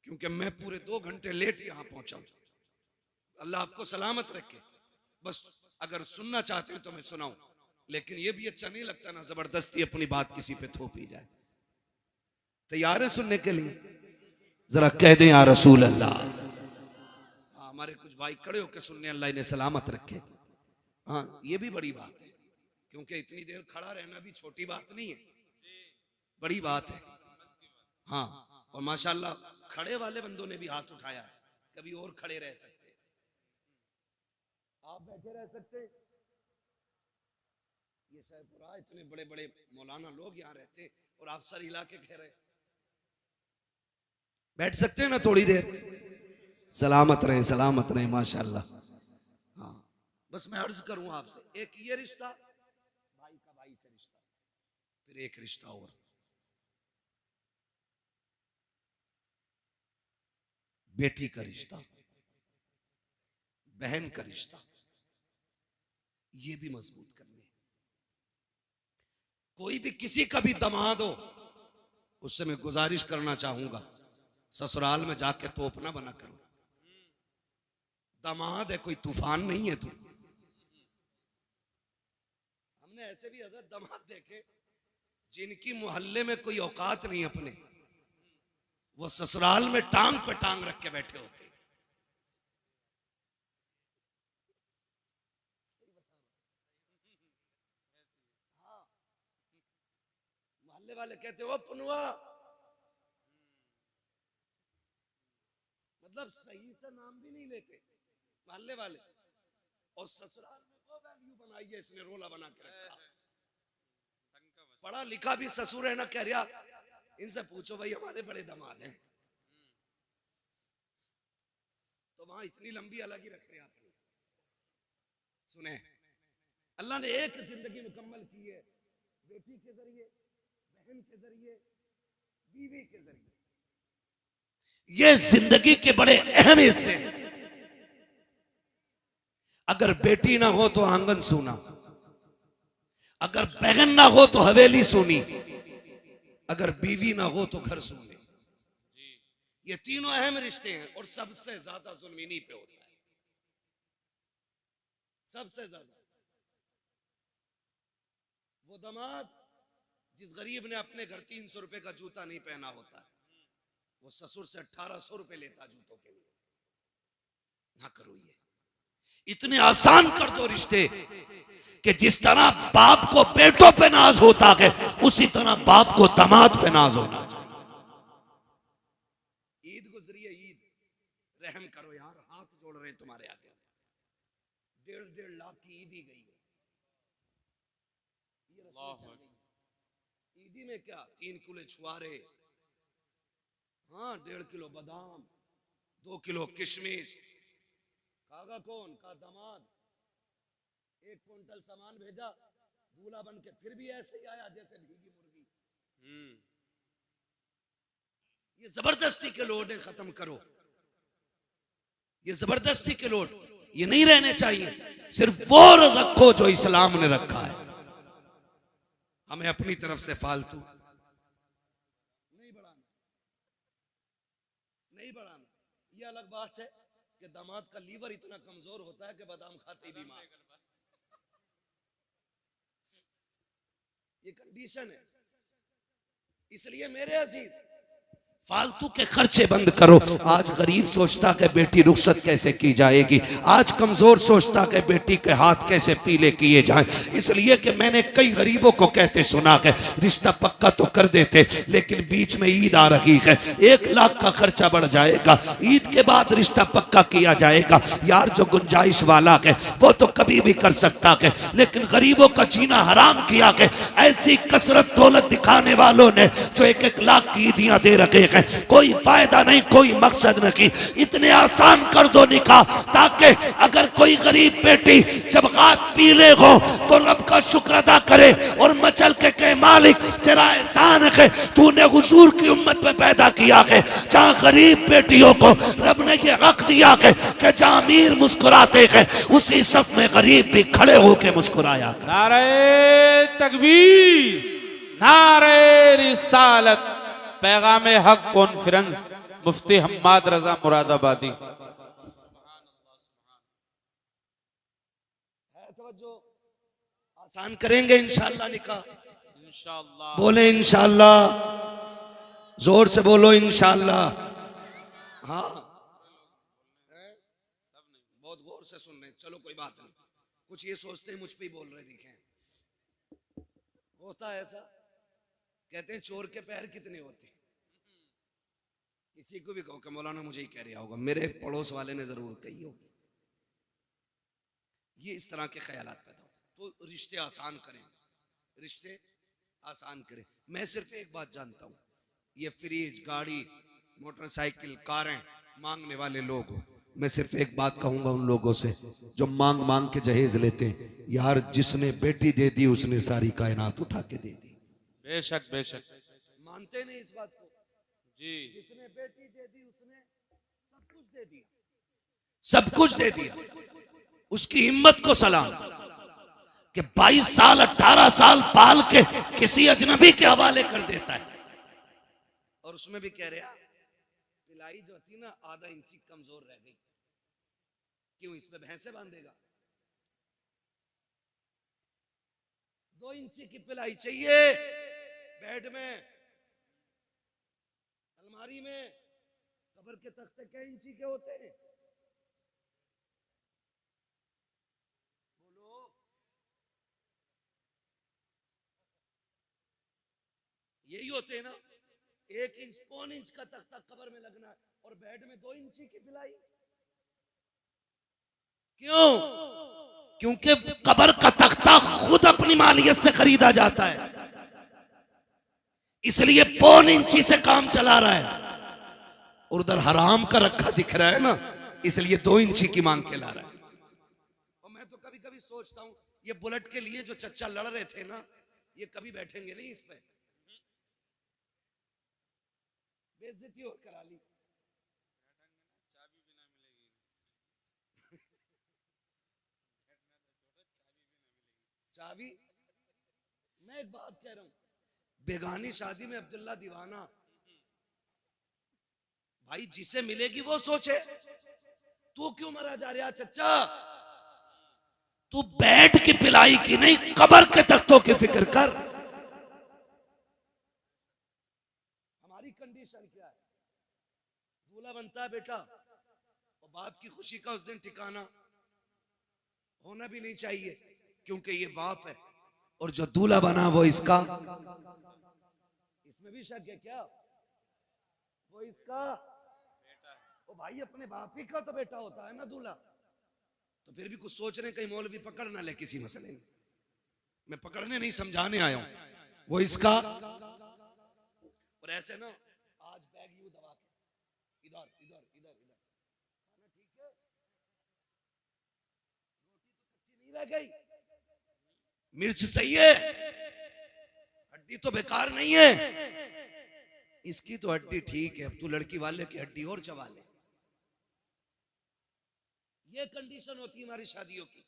Speaker 1: क्योंकि मैं पूरे 2 घंटे लेट यहां पहुंचा हूं। अल्लाह आपको सलामत रखे। बस अगर सुनना चाहते हो तो मैं सुनाऊं, लेकिन यह भी अच्छा नहीं लगता ना जबरदस्ती अपनी बात किसी पे थोपी जाए। तैयार है सुनने के लिए? जरा कह दें या रसूल अल्लाह। हमारे कुछ भाई खड़े होकर सुनने, अल्लाह इन्हें सलामत रखे। हाँ, ये भी बड़ी बात है, क्योंकि इतनी देर खड़ा रहना भी छोटी बात नहीं है, बड़ी बात है। हाँ, और माशाल्लाह खड़े वाले बंदों ने भी हाथ उठाया है, कभी और खड़े रह सकते हैं, आप बैठे रह सकते हैं। ये शायपुरा इतने बड़े बड़े मौलाना लोग यहाँ रहते और आप सर हिला के कह रहे बैठ सकते हैं ना थोड़ी देर? सलामत रहें, सलामत रहें माशाल्लाह। हाँ, बस मैं अर्ज करूं आपसे, एक ये रिश्ता भाई का भाई से रिश्ता, फिर एक रिश्ता और बेटी का रिश्ता, बहन का रिश्ता, ये भी मजबूत करने। कोई भी किसी का भी दामाद हो, उससे मैं गुजारिश करना चाहूंगा, ससुराल में जाके तोप ना बना करो। दामाद है, कोई तूफान नहीं है तू। हमने ऐसे भी हज़रत दामाद देखे जिनकी मोहल्ले में कोई औकात नहीं अपने, वो ससुराल में टांग पे टांग रख के बैठे होते। हाँ, मोहल्ले वाले कहते ओ पुनवा, मतलब सही से नाम भी नहीं लेते मोहल्ले वाले, और ससुराल में वो वैल्यू बनाई है इसने, रोला बना के रखा। पढ़ा लिखा भी ससुर है ना, कह रहा इनसे पूछो भाई हमारे बड़े दामाद हैं, तो वहां इतनी लंबी अलग ही रख रहे आप। सुने, अल्लाह ने एक जिंदगी मुकम्मल की है, बेटी के जरिए, बहन के जरिए, बीवी के जरिए। ये जिंदगी के बड़े अहम हिस्से हैं। अगर बेटी ना हो तो आंगन सूना, अगर बहन ना हो तो हवेली सूनी, अगर बीवी ना हो तो घर सूने। ये तीनों अहम रिश्ते हैं, और सबसे ज्यादा जुल्म इन्हीं पे होता है, सबसे ज्यादा। वो दामाद जिस गरीब ने अपने घर 300 रुपए का जूता नहीं पहना होता है, वो ससुर से 1800 रुपए लेता जूतों के लिए। ना करो ये, इतने आसान कर दो रिश्ते कि जिस तरह बाप को बेटों पे नाज होता है, उसी तरह बाप को दामाद पे नाज होना चाहिए। ईद गुजरी है, ईद रहम करो यार, हाथ जोड़ रहे हैं तुम्हारे आगे। 1.5 लाख की ईद ही गई है। ईदी में क्या 3 किलो छुआरे, हाँ 1.5 किलो बादाम, 2 किलो किशमिश। खागा कौन? का दामाद। 1 क्विंटल सामान भेजा, दूल्हा बन के फिर भी ऐसे ही आया जैसे भीगी मुर्गी। ये जबरदस्ती के लोड है, खत्म करो ये जबरदस्ती के लोड, ये नहीं रहने चाहिए। सिर्फ वो रखो जो इस्लाम ने रखा है। हमें अपनी तरफ से फालतू नहीं बढ़ाना, नहीं बढ़ाना। ये अलग बात है कि दामाद का लीवर इतना कमजोर होता है कि बादाम खाते ही बीमार। ये कंडीशन है। इसलिए मेरे अजीज, फालतू के खर्चे बंद करो। आज गरीब सोचता कि बेटी रुखसत कैसे की जाएगी, आज कमजोर सोचता कि बेटी के हाथ कैसे पीले किए जाएं। इसलिए कि मैंने कई गरीबों को कहते सुना कि रिश्ता पक्का तो कर देते, लेकिन बीच में ईद आ रही है, 1 लाख का खर्चा बढ़ जाएगा, ईद के बाद रिश्ता पक्का किया जाएगा। यार जो गुंजाइश वाला है वो तो कभी भी कर सकता है, लेकिन गरीबों का जीना हराम किया है ऐसी कसरत दौलत दिखाने वालों ने, जो 1-1 लाख की ईदियां दे रखे हैं। हैं, कोई फायदा नहीं, कोई मकसद नहीं। इतने आसान कर दो निकाह, ताकि अगर कोई गरीब बेटी जब गात पी ले हो तो रब का शुक्र अदा करे और मचल के कहे मालिक तेरा एहसान है, तूने हुजूर की उम्मत में पैदा किया है जहाँ गरीब बेटियों को रब ने ये हक दिया है कि जहाँ अमीर मुस्कुराते हैं उसी सफ में गरीब भी खड़े होके मुस्कुराया।
Speaker 2: नारे तकबीर, नारे रिसालत, पैगाम हक कॉन्फ्रेंस, मुफ्ती हम्माद रजा मुरादाबादी।
Speaker 1: आसान करेंगे इंशाअल्लाह निकाह,
Speaker 2: इंशाअल्लाह।
Speaker 1: बोले इंशाअल्लाह, जोर से बोलो इंशाअल्लाह। हाँ सब नहीं, बहुत गौर से सुन रहे हैं, चलो कोई बात नहीं। कुछ ये सोचते हैं मुझ पे ही बोल रहे दिखे, होता है ऐसा। कहते हैं चोर के पैर कितने होते हैं, किसी को भी कहो कि मौलाना मुझे ही कह रहा होगा, मेरे पड़ोस वाले ने जरूर कही होगी। ये इस तरह के ख्यालात पैदा होते। तो रिश्ते आसान करें, रिश्ते आसान करें। मैं सिर्फ एक बात जानता हूं, ये फ्रिज, गाड़ी, मोटरसाइकिल, कारें मांगने वाले लोग, मैं सिर्फ एक बात कहूंगा उन लोगों से जो मांग मांग के जहेज लेते हैं, यार जिसने बेटी दे दी उसने सारी कायनात उठा के दे दी।
Speaker 2: बेशक बेशक,
Speaker 1: मानते नहीं इस बात को
Speaker 2: जी।
Speaker 1: जिसने बेटी दे दी उसने सब कुछ दे दिया, सब कुछ दे दिया। उसकी हिम्मत को सलाम कि 22 साल 18 साल पाल के किसी अजनबी के हवाले कर देता है। और उसमें भी कह रहा पिलाई जो थी ना आधा इंची कमजोर रह गई, क्यों इस पे भैंसे बांधेगा? 2 इंची की पिलाई चाहिए बेड में, अलमारी में। कब्र के तख्ते क्या इंची के होते हैं? बोलो, यही होते हैं ना। 1 इंच, पौन इंच का तख्ता कब्र में लगना है और बेड में 2 इंची की पिलाई। क्यों? क्योंकि कब्र का तख्ता खुद अपनी मालियत से खरीदा जाता है, इसलिए पौन इंची से काम चला रहा है। और उधर हराम का रखा दिख रहा है ना, इसलिए 2 इंची की मांग के ला रहा है। और मैं तो कभी कभी सोचता हूं ये बुलेट के लिए जो चच्चा लड़ रहे थे ना, ये कभी बैठेंगे नहीं इस पे, बेइज्जती और करा ली। चाबी, मैं एक बात कह रहा हूं, बेगानी शादी में अब्दुल्ला दीवाना, भाई जिसे मिलेगी वो सोचे, तू क्यों मरा जा रहा चच्चा? तू बैठ की पिलाई की नहीं, कब्र के तख्तों की फिक्र कर। हमारी कंडीशन क्या है? दूल्हा बनता है बेटा, और बाप की खुशी का उस दिन ठिकाना होना भी नहीं चाहिए, क्योंकि ये बाप है। और जो दूल्हा बना वो इसका, इसमें भी शक है क्या? वो इसका ओ भाई, अपने बाप ही का तो बेटा होता है ना दूल्हा। तो फिर भी कुछ सोच रहे, कहीं मौलवी पकड़ ना ले किसी मसले में। मैं पकड़ने नहीं, समझाने आया हूं। वो इसका, और ऐसे ना आज बैग यूं दबा के इधर इधर इधर इधर, ठीक है, रोटी तो कच्ची नहीं रह गई, मिर्च सही है, हड्डी तो बेकार नहीं है, इसकी तो हड्डी ठीक है, अब तू लड़की वाले की हड्डी और चबा ले। ये कंडीशन होती है हमारी शादियों की।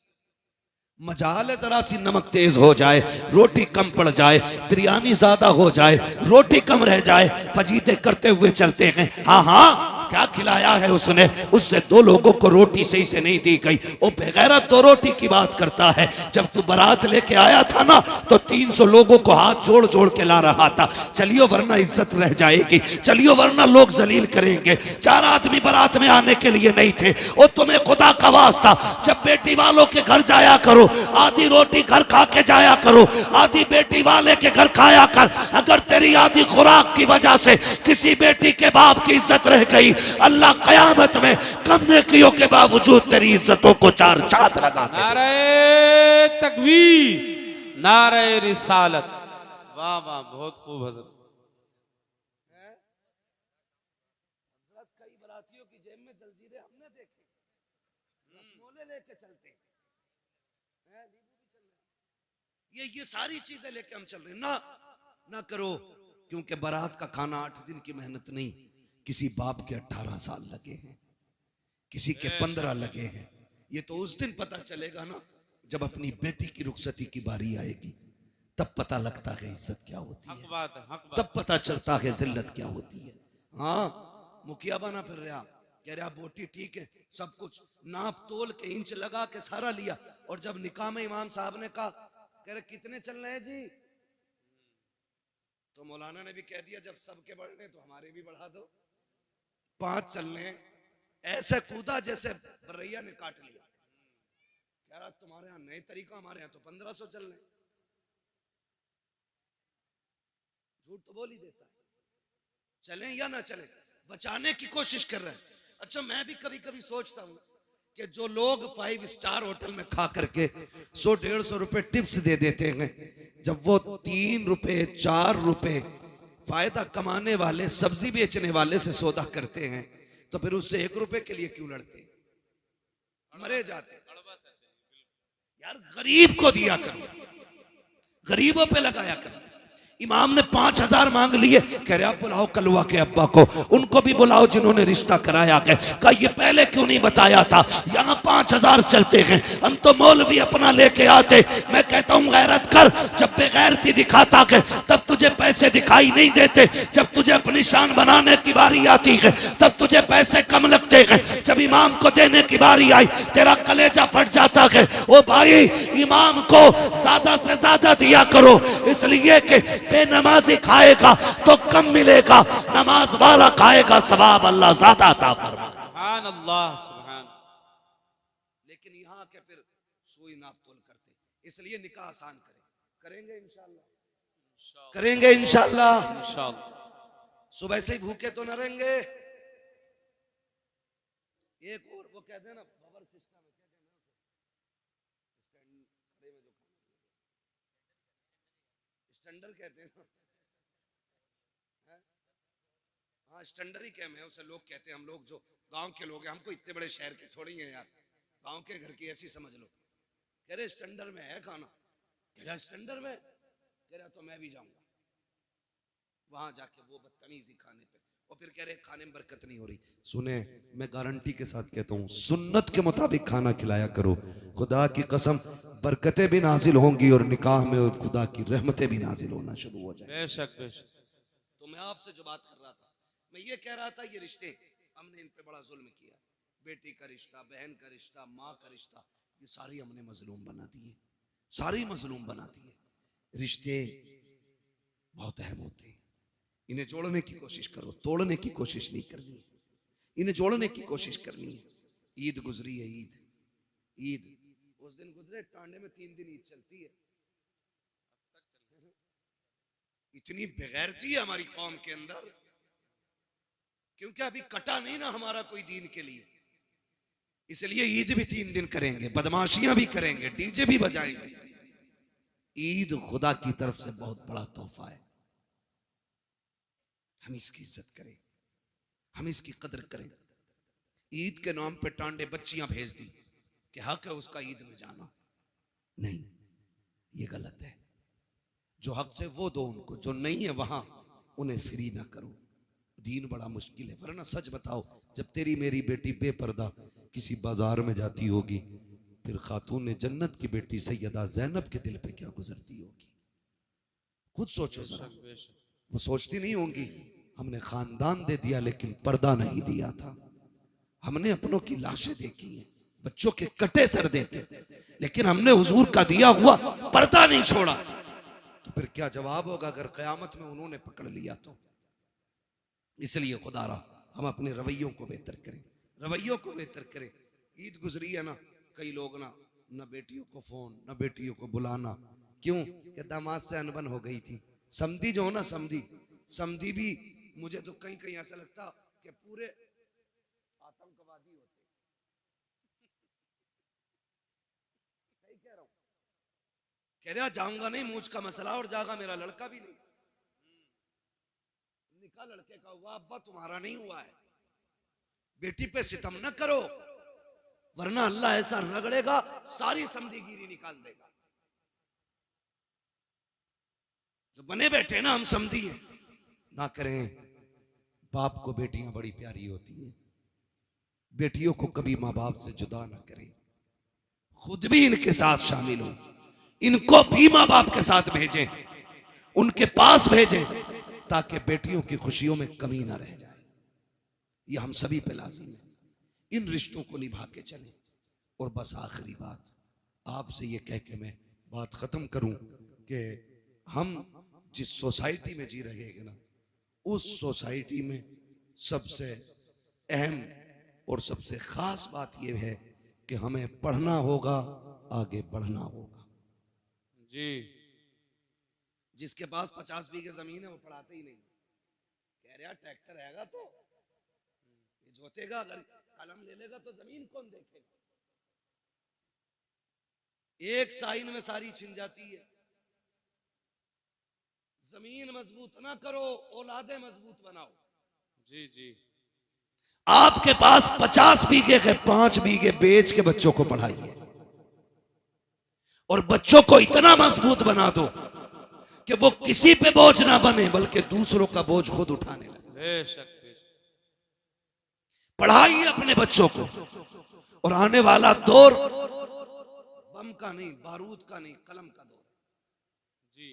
Speaker 1: मजाल है जरा सी नमक तेज हो जाए, रोटी कम पड़ जाए, बिरयानी ज्यादा हो जाए, रोटी कम रह जाए, फजीते करते हुए चलते हैं। हाँ हाँ, क्या खिलाया है उसने, उससे 2 लोगों को रोटी सही से नहीं दी गई। वो बेगैरत 2 रोटी की बात करता है। जब तू बारात लेके आया था ना, तो 300 लोगों को हाथ जोड़ जोड़ के ला रहा था, चलियो वरना इज्जत रह जाएगी, चलियो वरना लोग जलील करेंगे। 4 आदमी बारात में आने के लिए नहीं थे। और तुम्हें खुदा का वास्ता, जब बेटी वालों के घर जाया करो, आधी रोटी घर खा के जाया करो, आधी बेटी वाले के घर खाया कर। अगर तेरी आधी खुराक की वजह से किसी बेटी के बाप की इज्जत रह गई, अल्लाह कयामत में कम नेकियों के बावजूद तेरी इज्जतों को 4 चांद लगा के।
Speaker 2: नारे तकबीर, नारे रिसालत, वाह वाह, बहुत खूब हजरत।
Speaker 1: रसमोले लेके चलते हैं, ये सारी चीजें लेके हम चल रहे हैं। ना करो, क्योंकि बारात का खाना 8 दिन की मेहनत नहीं, किसी बाप के 18 साल लगे हैं, किसी के 15 लगे हैं। ये तो उस दिन पता चलेगा ना जब अपनी बेटी की रुखसती की बारी आएगी, तब पता लगता है इज्जत क्या होती है,
Speaker 2: हक बात है, हक बात।
Speaker 1: तब पता चलता है जिल्लत क्या होती है। हाँ, मुखिया बना फिर रहा, कह रहा बोटी ठीक है, सब कुछ नाप तोल के इंच लगा के सारा लिया, और जब निकाह में इमाम साहब ने कहा, कह रहे कितने चल रहे हैं जी, तो मौलाना ने भी कह दिया जब सबके बढ़ रहे तो हमारे भी बढ़ा दो, 5 चल रहे हैं। ऐसे कूदा जैसे बरैया ने काट लिया। कह रहा तुम्हारे यहाँ नए तरीका, हमारे यहाँ तो 1500 चल रहे। झूठ तो बोल ही देता है। चले या ना चले, बचाने की कोशिश कर रहे हैं। अच्छा, मैं भी कभी कभी सोचता हूँ कि जो लोग 5 स्टार होटल में खा करके 100-150 रुपए टिप्स दे देते हैं, जब वो 3 रुपए 4 रुपए फायदा कमाने वाले सब्जी बेचने वाले से सौदा करते हैं, तो फिर उससे 1 रुपए के लिए क्यों लड़ते? मरे जाते। यार गरीब को दिया करो, गरीबों पे लगाया करो। इमाम ने 5000 मांग लिए, कह रहे आप बुलाओ कलवा के अब्बा को, उनको भी बुलाओ जिन्होंने रिश्ता कराया है। कहा ये पहले क्यों नहीं बताया था, यहाँ 5000 चलते हैं, हम तो मौलवी अपना लेके आते। मैं कहता हूँ गैरत कर, जब बेगैरती दिखाता है तब तुझे पैसे दिखाई नहीं देते, जब तुझे अपनी शान बनाने की बारी आती है तब तुझे पैसे कम लगते हैं। जब इमाम को देने की बारी आई तेरा कलेजा फट जाता है। ओ भाई, इमाम को ज्यादा से ज्यादा दिया करो, इसलिए कि बेनमाजी खाएगा तो कम मिलेगा, नमाज वाला खाएगा सवाब अल्लाह ज्यादा अता फरमाए।
Speaker 2: सुभान अल्लाह, सुभान।
Speaker 1: लेकिन यहाँ के फिर सुई नाप तोल करते, इसलिए निकाह आसान करेंगे इंशाल्लाह, करेंगे इंशाल्लाह। सुबह से ही भूखे तो न रहेंगे। एक और वो कहते हैं ना पावर सिस्टम, स्टैंडर कहते हैं ना, हाँ स्टैंडर ही क्या, मैं उसे लोग कहते हैं, हम लोग जो गांव के लोग हैं, हमको इतने बड़े शहर के थोड़ी हैं यार, गांव के घर की ऐसी समझ लो। कह रहे स्टैंडर में है खाना, कह रहा स्टैंडर में, कह रहा तो मैं भी जाऊंगा वहां जाके वो बदतमीजी खाने पे, और फिर कह रहे खाने में बरकत नहीं हो रही। सुने, मैं गारंटी के साथ कहता हूँ, सुन्नत के मुताबिक खाना खिलाया करो, खुदा की कसम बरकतें भी नाजिल होंगी और निकाह में खुदा की रहमतें भी नाजिल होना शुरू हो जाए।
Speaker 2: बेशक बेशक।
Speaker 1: तो मैं आपसे जो बात कर रहा था, मैं ये कह रहा था, ये रिश्ते हमने इन पे बड़ा जुल्म किया, बेटी का रिश्ता, बहन का रिश्ता, माँ का रिश्ता, ये सारी हमने मजलूम बना दिए, सारी मजलूम बना दिए। रिश्ते बहुत अहम होते हैं, इन्हें जोड़ने की कोशिश करो, तोड़ने की कोशिश नहीं करनी है, इन्हें जोड़ने की कोशिश करनी है। ईद गुजरी है, ईद उस दिन गुजरे, टांडे में 3 दिन ईद चलती है। इतनी बेगैरती है हमारी कौम के अंदर, क्योंकि अभी कटा नहीं ना हमारा कोई दीन के लिए, इसलिए ईद भी 3 दिन करेंगे, बदमाशियां भी करेंगे, डीजे भी बजाएंगे। ईद खुदा की तरफ से बहुत बड़ा तोहफा है, हम इसकी इज्जत करें, हम इसकी कदर करें। ईद के नाम पे टांडे बच्चियां भेज दी कि हक है उसका ईद में जाना, नहीं, ये गलत है। जो हक है वो दो उनको, जो नहीं है वहां उन्हें फ्री ना करो। दीन बड़ा मुश्किल है, वरना सच बताओ, जब तेरी मेरी बेटी बेपर्दा किसी बाजार में जाती होगी, फिर खातून जन्नत की बेटी सैयदा ज़ैनब के दिल पे क्या गुजरती होगी, खुद सोचो जरा। वो सोचती नहीं होंगी हमने खानदान दे दिया लेकिन पर्दा नहीं दिया था, हमने अपनों की लाशें देखी हैं, बच्चों के कटे सर देते, लेकिन हमने हुजूर का दिया हुआ पर्दा नहीं छोड़ा। तो फिर क्या जवाब होगा अगर कयामत में उन्होंने पकड़ लिया तो। इसलिए खुदारा हम अपने रवैयों को बेहतर करें, रवैयों को बेहतर करें। ईद गुजरी है ना, कई लोग ना बेटियों को फोन, ना बेटियों को बुलाना, क्यों कि दामाद से अनबन हो गई थी। समधी जो हो ना, समधी भी मुझे तो कहीं कहीं ऐसा लगता कि पूरे आतंकवादी होते। सही कह रहा हूं, कह रहा जाऊंगा नहीं, मूछ का मसला, और जागा मेरा लड़का भी नहीं, निकाह लड़के का हुआ, अब्बा तुम्हारा नहीं हुआ है। बेटी पे सितम न करो, वरना अल्लाह ऐसा रगड़ेगा सारी समझीगिरी निकाल देगा। जो बने बैठे ना हम समझी हैं ना करें। बाप को बेटियां बड़ी प्यारी होती हैं, बेटियों को कभी माँ बाप से जुदा ना करें, खुद भी इनके साथ शामिल हो, इनको भी माँ बाप के साथ भेजें, उनके पास भेजें, ताकि बेटियों की खुशियों में कमी ना रह जाए। ये हम सभी पे लाजिम है, इन रिश्तों को निभा के चलें। और बस आखिरी बात आपसे ये कह के मैं बात खत्म करूं कि हम जिस सोसाइटी में जी रहे हैं ना, उस सोसाइटी में सबसे अहम और सबसे खास बात यह है कि हमें पढ़ना होगा, आगे बढ़ना होगा।
Speaker 2: जी।
Speaker 1: जिसके पास 50 बीघे जमीन है वो पढ़ाते ही नहीं, कह रहा ट्रैक्टर हैगा तो ये जोतेगा, अगर कलम ले लेगा तो जमीन कौन देखेगा। एक साइन में सारी छिन जाती है। जमीन मजबूत ना करो, औलादे मजबूत बनाओ।
Speaker 2: जी जी।
Speaker 1: आपके पास 50 बीघे के 5 बीघे बेच के बच्चों को पढ़ाइए और बच्चों को इतना मजबूत बना दो कि वो किसी पे बोझ ना बने बल्कि दूसरों का बोझ खुद उठाने लगे।
Speaker 2: बेशक बेशक।
Speaker 1: पढ़ाइए अपने बच्चों को, और आने वाला दौर बम का नहीं, बारूद का नहीं, कलम का दौर।
Speaker 2: जी।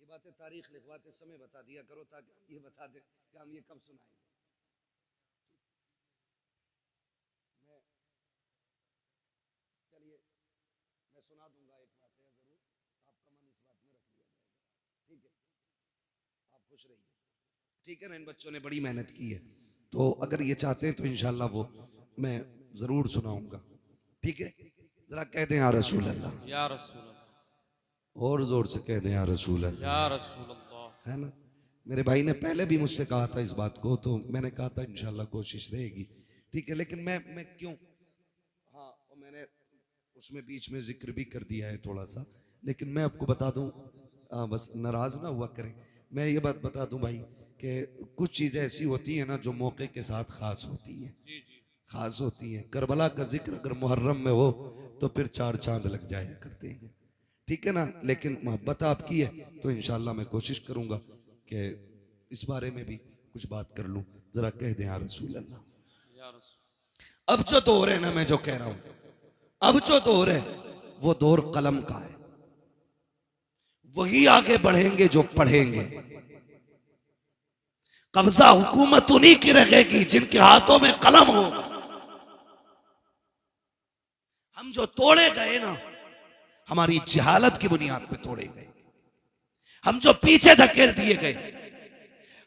Speaker 1: ये बातें तारीख लिखवाते समय बता दिया करो ताकि हम ये बता दें कि हम ये कब सुनाएंगे। चलिए मैं सुना दूंगा एक बात है, जरूर आपका मन इस बात में रख लिया जाएगा। ठीक है, आप खुश रहिए। ठीक है ना, इन बच्चों ने बड़ी मेहनत की है, तो अगर ये चाहते हैं तो इंशाल्लाह वो मैं जरूर सुनाऊंगा। ठीक है, जरा कह दें या रसूल अल्लाह,
Speaker 2: या रसूल अल्लाह,
Speaker 1: और जोर से कह दें या रसूल अल्लाह,
Speaker 2: या रसूल अल्लाह।
Speaker 1: है ना। मेरे भाई ने पहले भी मुझसे कहा था इस बात को, तो मैंने कहा था इंशाल्लाह कोशिश रहेगी। ठीक है, लेकिन मैं क्यों, हाँ मैंने उसमें बीच में जिक्र भी कर दिया है थोड़ा सा, लेकिन मैं आपको बता दूं, बस नाराज ना हुआ करें, मैं ये बात बता दूं भाई कि कुछ चीज़ें ऐसी होती हैं ना जो मौके के साथ खास होती हैं, खास होती हैं। करबला का जिक्र अगर मुहर्रम में हो तो फिर 4 चांद लग जाया करते हैं। ठीक है ना, लेकिन मोहब्बत आपकी है तो इंशाल्लाह मैं कोशिश करूंगा कि इस बारे में भी कुछ बात कर लूं। जरा कह दें या रसूल अल्लाह।
Speaker 2: या रसूल।
Speaker 1: अब जो दौर है ना, मैं जो कह रहा हूं, अब जो दौर है वो दौर कलम का है। वही आगे बढ़ेंगे जो पढ़ेंगे। कब्जा हुकूमत उन्हीं की रहेगी जिनके हाथों में कलम होगा। हम जो तोड़े गए ना, हमारी जहालत की बुनियाद पे तोड़े गए। हम जो पीछे धकेल दिए गए,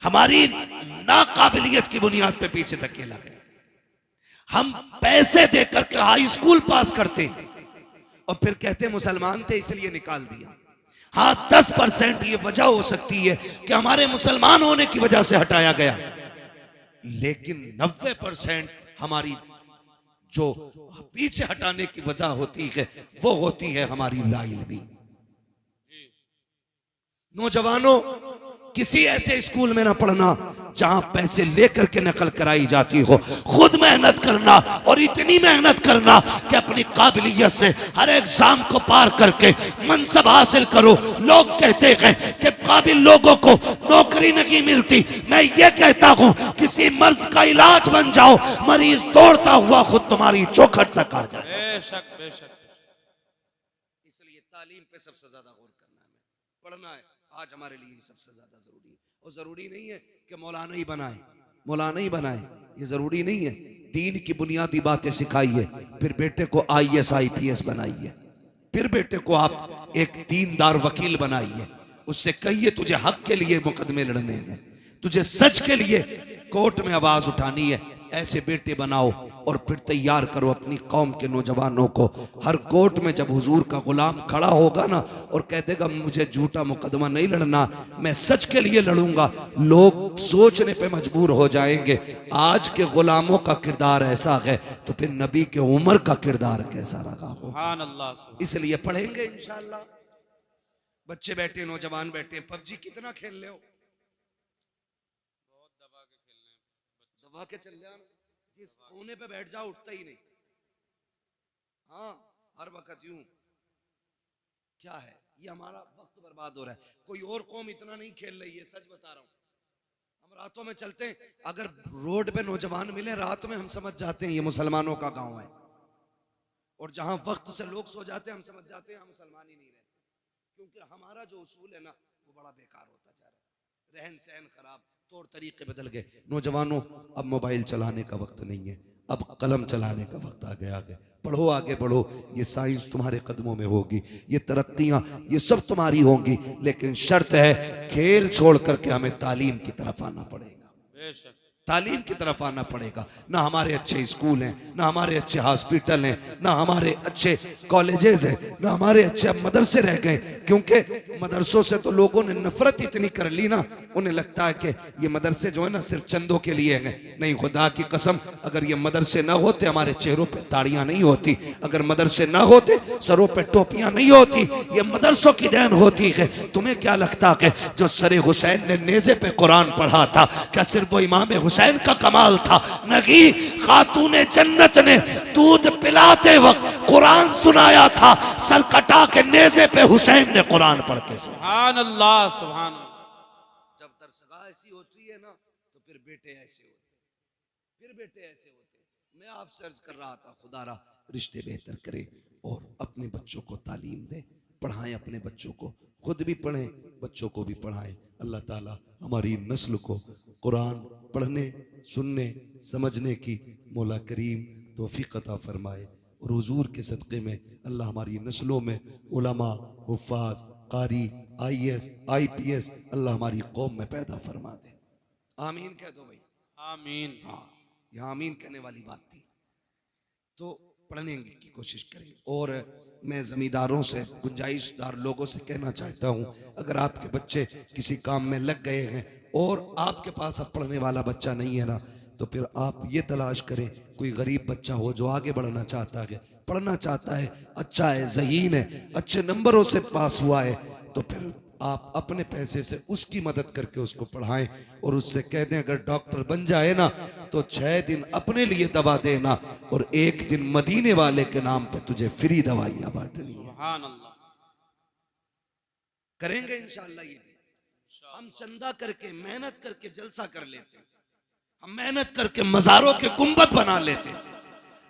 Speaker 1: हमारी नाकाबिलियत की बुनियाद पे पीछे धकेला गया। हम पैसे देकर के हाई स्कूल पास करते और फिर कहते मुसलमान थे इसलिए निकाल दिया। हाँ 10% ये वजह हो सकती है कि हमारे मुसलमान होने की वजह से हटाया गया, लेकिन 90% हमारी जो पीछे हटाने की वजह होती है वो होती है हमारी लाइल्मी। नौजवानों, किसी ऐसे स्कूल में ना पढ़ना जहां पैसे लेकर के नकल कराई जाती हो। खुद मेहनत करना, और इतनी मेहनत करना कि अपनी काबिलियत से हर एग्जाम को पार करके मनसब हासिल करो। लोग कहते हैं कि काबिल लोगों को नौकरी नहीं मिलती, मैं ये कहता हूं किसी मर्ज का इलाज बन जाओ, मरीज दौड़ता हुआ खुद तुम्हारी चौखट तक आ जाए।
Speaker 2: बेशक बेशक।
Speaker 1: इसलिए तालीम पे सबसे ज्यादा गौर करना है, पढ़ना है। आज हमारे लिए सबसे ज्यादा जरूरी है। और जरूरी नहीं है कि मौलाना ही बनाए, मौलाना ही बनाए, ये जरूरी नहीं है। दीन की बुनियादी बातें सिखाइए, फिर बेटे को IAS IPS बनाइए, फिर बेटे को आप एक दीनदार वकील बनाइए। उससे कहिए तुझे हक के लिए मुकदमे लड़ने हैं, तुझे सच के लिए कोर्ट में आवाज उठानी है। ऐसे बेटे बनाओ और फिर तैयार करो अपनी कौम के नौजवानों को। हर कोर्ट में जब हुजूर का गुलाम खड़ा होगा ना और कह देगा मुझे झूठा मुकदमा नहीं लड़ना, मैं सच के लिए लड़ूंगा, लोग सोचने पे मजबूर हो जाएंगे आज के गुलामों का किरदार ऐसा है तो फिर नबी के उमर का किरदार कैसा रहा हो।
Speaker 2: सुभान अल्लाह।
Speaker 1: इसलिए पढ़ेंगे इंशाल्लाह। बच्चे बैठे, नौजवान बैठे, PUBG कितना खेल ले हो, हवा के चल जाओ, जिस कोने पे बैठ जाओ उठता ही नहीं। हाँ, हर वक्त यूं। क्या है ये? हमारा वक्त बर्बाद हो रहा है। कोई और कौम इतना नहीं खेल रही है, सच बता रहा हूं। हम रातों में चलते हैं, अगर रोड पे नौजवान मिले रात में, हम समझ जाते हैं ये मुसलमानों का गांव है। और जहां वक्त से लोग सो जाते हैं, हम समझ जाते हैं हम मुसलमान ही नहीं रहते, क्योंकि हमारा जो उसूल है ना वो बड़ा बेकार होता जा रहा है। रहन सहन खराब, तौर तरीके बदल गए। नौजवानों, अब मोबाइल चलाने का वक्त नहीं है, अब कलम चलाने का वक्त आ गया। आगे पढ़ो, आगे बढ़ो। ये साइंस तुम्हारे कदमों में होगी, ये तरक्कियां, ये सब तुम्हारी होंगी, लेकिन शर्त है खेल छोड़ करके हमें तालीम की तरफ आना पड़ेगा।
Speaker 2: बेशक
Speaker 1: तालीम की तरफ आना पड़ेगा। ना हमारे अच्छे स्कूल हैं, ना हमारे अच्छे हॉस्पिटल हैं, ना हमारे अच्छे कॉलेजेस हैं, ना हमारे अच्छे मदरसे रह गए। क्योंकि मदरसों से तो लोगों ने नफरत इतनी कर ली ना, उन्हें लगता है कि ये मदरसे जो है ना सिर्फ चंदों के लिए हैं। नहीं, खुदा की कसम, अगर ये मदरसे ना होते हमारे चेहरों पे ताड़ियां नहीं होती, अगर मदरसे ना होते सरों पे टोपियां नहीं होती, ये मदरसों की देन होती है। तुम्हें क्या लगता है जो सरे हुसैन ने नेज़े पे कुरान पढ़ा था, क्या सिर्फ वो इमाम हुसैन का कमाल था? नहीं, खातूने जन्नत ने दूध पिलाते वक्त कुरान सुनाया था, सर कटा के नेज़े पे हुसैन ने कुरान पढ़ के सुना।
Speaker 2: सुभान अल्लाह, सुभान अल्लाह।
Speaker 1: जब दरसगाह ऐसी होती है ना तो फिर बेटे ऐसे होते, फिर बेटे ऐसे होते। मैं आपसे अर्ज कर रहा था, खुदारा रिश्ते बेहतर करे और अपने बच्चों को तालीम दे, पढ़ाएं अपने बच्चों को, खुद भी पढ़ें, बच्चों को भी पढ़ाएं। अल्लाह ताला हमारी नस्ल को कुरान पढ़ने, सुनने, समझने की मौला करीम तौफीक अता फरमाए। और हुजूर के सदक़े में अल्लाह हमारी नस्लों में उलमा, हुफ़ाज़, कारी, IAS, IPS अल्लाह हमारी कौम में पैदा फरमा दे। आमीन कह दो भाई।
Speaker 2: आमीन।
Speaker 1: हाँ, यहाँ आमीन कहने वाली बात थी। तो पढ़ने की कोशिश करें। और मैं जमींदारों से, गुंजाइशदार लोगों से कहना चाहता हूँ, अगर आपके बच्चे किसी काम में लग गए हैं और आपके पास अब पढ़ने वाला बच्चा नहीं है ना, तो फिर आप ये तलाश करें कोई गरीब बच्चा हो जो आगे बढ़ना चाहता है, पढ़ना चाहता है, अच्छा है, ज़हीन है, अच्छे नंबरों से पास हुआ है, तो फिर आप अपने पैसे से उसकी मदद करके उसको पढ़ाएं और उससे कह दें अगर डॉक्टर बन जाए ना तो 6 दिन अपने लिए दवा देना और 1 दिन मदीने वाले के नाम पे तुझे फ्री दवाइयां बांटनी है।
Speaker 2: सुभान अल्लाह।
Speaker 1: करेंगे इंशाअल्लाह ये भी। हम चंदा करके, मेहनत करके जलसा कर लेते हैं, हम मेहनत करके मज़ारों के गुंबद बना लेते हैं,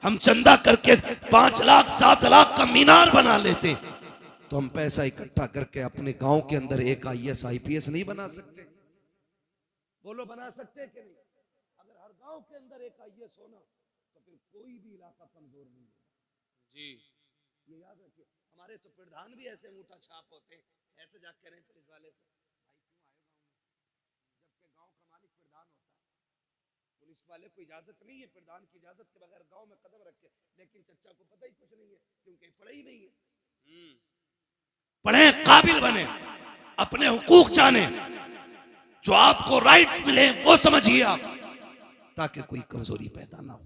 Speaker 1: हम चंदा करके 5 लाख 7 लाख का मीनार बना लेते हैं। तो हम पैसा इकट्ठा करके अपने गांव के अंदर एक IAS IPS नहीं बना सकते? बोलो, बना सकते कि नहीं? अगर हर गांव के अंदर एक IAS होना तो फिर कोई भी इलाका कमजोर नहीं होगा
Speaker 2: जी।
Speaker 1: ये याद रखिए। हमारे तो प्रधान भी ऐसे अंगूठा छाप होते हैं, ऐसे जा कह रहे हैं पुलिस वाले से, भाई क्यों आए गांव में? जबकि गांव का मालिक प्रधान होता है। पुलिस वाले को इजाजत नहीं है प्रधान की इजाजत के बगैर गांव में कदम रखे, लेकिन चच्चा को पता ही कुछ नहीं है क्योंकि पढ़ा ही नहीं है। पढ़े, काबिल बने, अपने हुकूक जाने, जो आपको राइट्स मिले वो समझिए आप, ताकि कोई कमजोरी पैदा ना हो,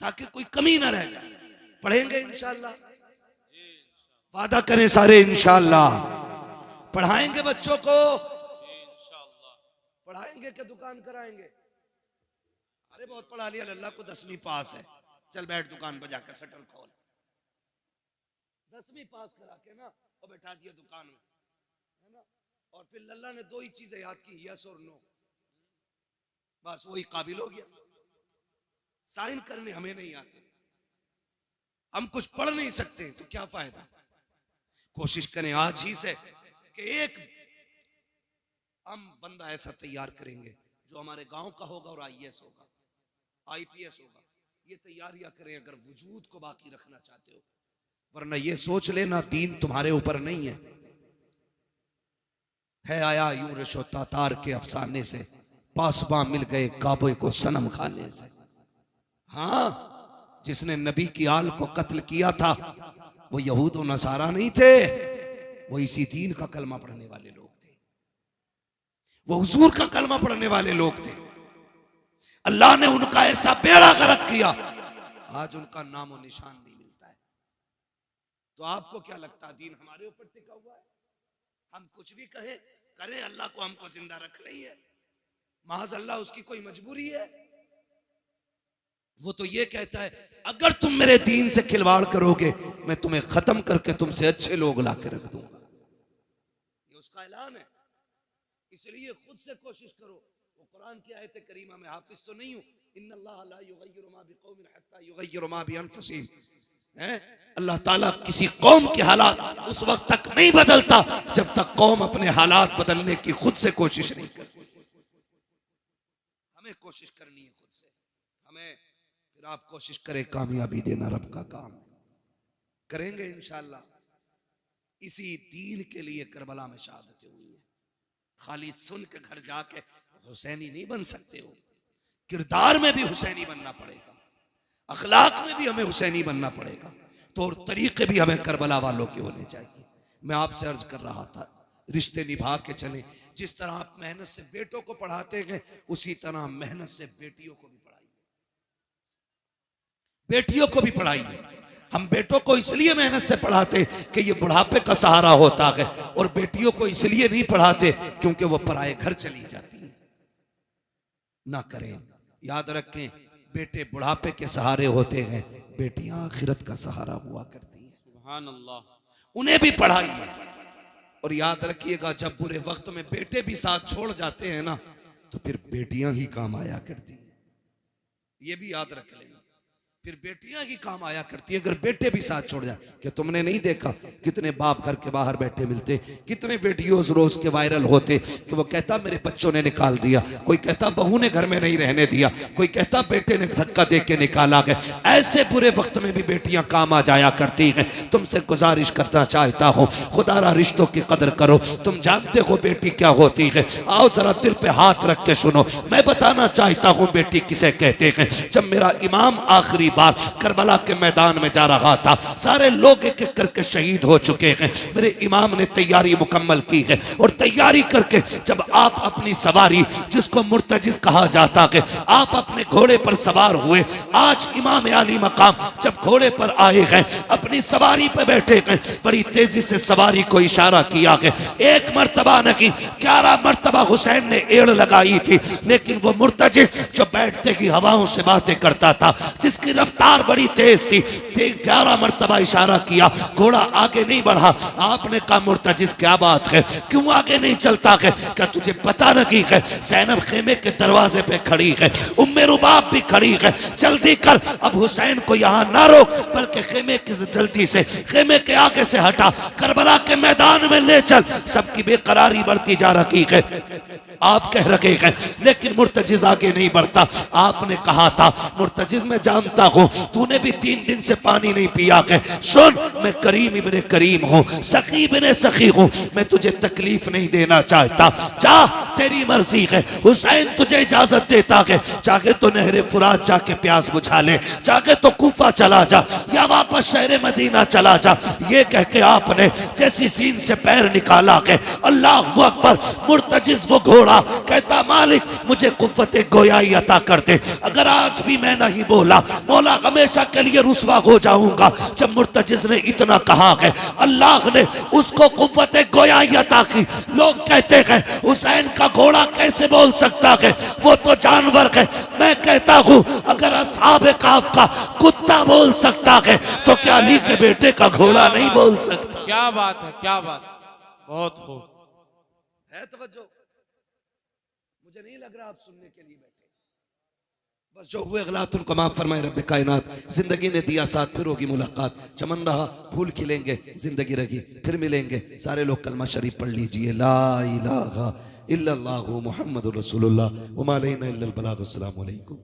Speaker 1: ताकि कोई कमी ना रह जाए। पढ़ेंगे इंशाअल्लाह, वादा करें सारे इंशाअल्लाह। पढ़ाएंगे बच्चों को, पढ़ाएंगे कि दुकान कराएंगे? अरे बहुत पढ़ा लिया, अल्लाह को 10वीं पास है, चल बैठ दुकान पर जाकर शटर खोल। 10वीं पास करा के ना और बैठा दिया दुकान में, है ना? और फिर लल्ला ने 2 ही चीजें याद की, यस और नो, बस वही काबिल हो गया। साइन करने हमें नहीं आते, हम कुछ पढ़ नहीं सकते, तो क्या फायदा? कोशिश करें आज ही से कि एक हम बंदा ऐसा तैयार करेंगे जो हमारे गांव का होगा और IAS होगा, IPS होगा। ये तैयारियां करें अगर वजूद को बाकी रखना चाहते हो, वरना ये सोच लेना दीन तुम्हारे ऊपर नहीं है आया यूं रशो तातार के अफसाने से, पासबा मिल गए काबे को सनम खाने से। हाँ, जिसने नबी की आल को कत्ल किया था वो यहूद और नसारा नहीं थे, वो इसी दीन का कलमा पढ़ने वाले लोग थे, वो हुजूर का कलमा पढ़ने वाले लोग थे। अल्लाह ने उनका ऐसा बेड़ा गर्क किया, आज उनका नामो निशान नहीं मिलता है। तो आपको क्या लगता है दीन हमारे ऊपर टिका हुआ है? हम कुछ भी करें, अल्लाह को हमको जिंदा रखना ही है। माज़ अल्लाह उसकी कोई मजबूरी है? वो तो ये कहता है अगर तुम मेरे दीन से खिलवाड़ करोगे मैं तुम्हें खत्म करके तुमसे अच्छे लोग ला के रख दूंगा। ये उसका ऐलान है। इसलिए खुद से कोशिश करो। वो कुरान की आयत करीमा में हाफिज तो नहीं हूं, इन्नल्लाह ला युगय्यिरु मा बिकौमिन हत्ता युगय्यिरु मा बिअनफुसिहिम। अल्लाह ताला किसी कौम के हालात उस वक्त तक नहीं बदलता जब तक कौम अपने हालात बदलने की खुद से कोशिश नहीं करती। हमें कोशिश करनी है खुद से। हमें फिर आप कोशिश करें, कामयाबी देना रब का काम करेंगे इंशाअल्लाह। इसी दीन के लिए करबला में शहादतें हुई है। खाली सुन के घर जाके हुसैनी नहीं बन सकते हो, किरदार में भी हुसैनी बनना पड़ेगा, अखलाक में भी हमें हुसैनी बनना पड़ेगा, तो और तरीके भी हमें करबला वालों के होने चाहिए। मैं आपसे अर्ज कर रहा था रिश्ते निभा के चले। जिस तरह आप मेहनत से बेटों को पढ़ाते हैं उसी तरह मेहनत से बेटियों को भी पढ़ाइए, बेटियों को भी पढ़ाइए। हम बेटों को इसलिए मेहनत से पढ़ाते कि ये बुढ़ापे का सहारा होता है, और बेटियों को इसलिए नहीं पढ़ाते क्योंकि वो पराए घर चली जाती है। ना करें, याद रखें, बेटे बुढ़ापे के सहारे होते हैं, बेटियां आखिरत का सहारा हुआ करती हैं।
Speaker 2: सुभान अल्लाह।
Speaker 1: उन्हें भी पढ़ाइए। और याद रखिएगा जब बुरे वक्त में बेटे भी साथ छोड़ जाते हैं ना तो फिर बेटियां ही काम आया करती हैं। ये भी याद रख लेना, फिर बेटियां ही काम आया करती है अगर बेटे भी साथ छोड़ जाए। क्या तुमने नहीं देखा कितने बाप घर के बाहर बैठे मिलते, कितने वीडियोस रोज के वायरल होते कि वो कहता मेरे बच्चों ने निकाल दिया, कोई कहता बहू ने घर में नहीं रहने दिया, कोई कहता बेटे ने धक्का दे के निकाला गया। ऐसे बुरे वक्त में भी बेटियां काम आ जाया करती हैं। तुमसे गुजारिश करना चाहता हूँ, खुदारा रिश्तों की कदर करो। तुम जानते हो बेटी क्या होती है? आओ जरा दिल पे हाथ रख के सुनो, मैं बताना चाहता हूँ बेटी किसे कहते हैं। जब मेरा इमाम आखिरी बार करबला के मैदान में जा रहा था, सारे लोग एक एक करके शहीद हो चुके हैं, मेरे इमाम ने तैयारी मुकम्मल की है। और तैयारी करके जब आप अपनी सवारी, जिसको मुर्तजिज कहा जाता है, आप अपने घोड़े पर सवार हुए। आज इमाम आली मकाम जब घोड़े पर आए हैं, अपनी सवारी पर बैठे हैं, बड़ी तेजी से सवारी को इशारा किया है। एक मर्तबा नहीं 11 मर्तबा हुसैन ने एड़ लगाई थी, लेकिन वो मुर्तजिज जो बैठते ही हवाओं से बातें करता था, जिसकी रफ्तार बड़ी तेज थी, 11 मर्तबा इशारा किया, घोड़ा आगे नहीं बढ़ा। आपने कहा मुर्तजिज क्या बात है, क्यों आगे नहीं चलता है? क्या तुझे पता नहीं है ज़ैनब खेमे के दरवाजे पे खड़ी है, उम्मे रुबाब भी खड़ी है, जल्दी कर, अब हुसैन को यहाँ ना रोक, बल्कि खेमे की जल्दी से खेमे के आगे से हटा, करबला के मैदान में ले चल। सबकी बेकरारी बढ़ती जा रही है, आप कह रहे हैं लेकिन मुर्तजिज आगे नहीं बढ़ता। आपने कहा था मुर्तजिज मैं जानता हूं तूने भी 3 दिन से पानी नहीं पिया है, सुन मैं करीम इब्ने करीम हूं, सखी इब्ने सखी हूं, मैं तुझे तकलीफ नहीं देना चाहता, जा तेरी मर्जी है। हुसैन तुझे इजाजत देता है, चाहे तो नहरे फुरात जाके प्यास बुझा ले, चाहे तो कूफा चला जा या वापस शहर मदीना चला जा। ये कह के आपने जैसी सीन से पैर निकाला है, अल्लाह अकबर, मुर्तजिज वो घोड़ा कहता मालिक मुझे कुव्वत गोयाई अता कर दे, अगर आज भी मैं नहीं बोला मौला हमेशा के लिए रुसवा हो जाऊंगा। जब मुर्तजिज ने इतना कहा है, अल्लाह ने उसको कुव्वत गोयाई अता की। लोग कहते हैं हुसैन का घोड़ा कैसे बोल सकता है, वो तो जानवर है। मैं कहता हूं अगर असहाब काफ का कुत्ता बोल सकता है तो क्या अली के बेटे का घोड़ा नहीं बोल सकता?
Speaker 2: क्या बात है, क्या बात, बहुत खूब
Speaker 1: है। तवज्जो, मुझे नहीं लग रहा आप सुनने के लिए बैठे। बस जो हुए गलत उनको माफ फरमाए रब्बे कायनात। जिंदगी ने दिया साथ, फिर होगी मुलाकात। चमन रहा फूल खिलेंगे, जिंदगी रही, फिर मिलेंगे। सारे लोग कलमा शरीफ पढ़ लीजिए, ला इलाहा इल्लल्लाहु मुहम्मदुर रसूलुल्लाह व मा अलैना इल्लल बलाग। अस्सलामु अलैकुम।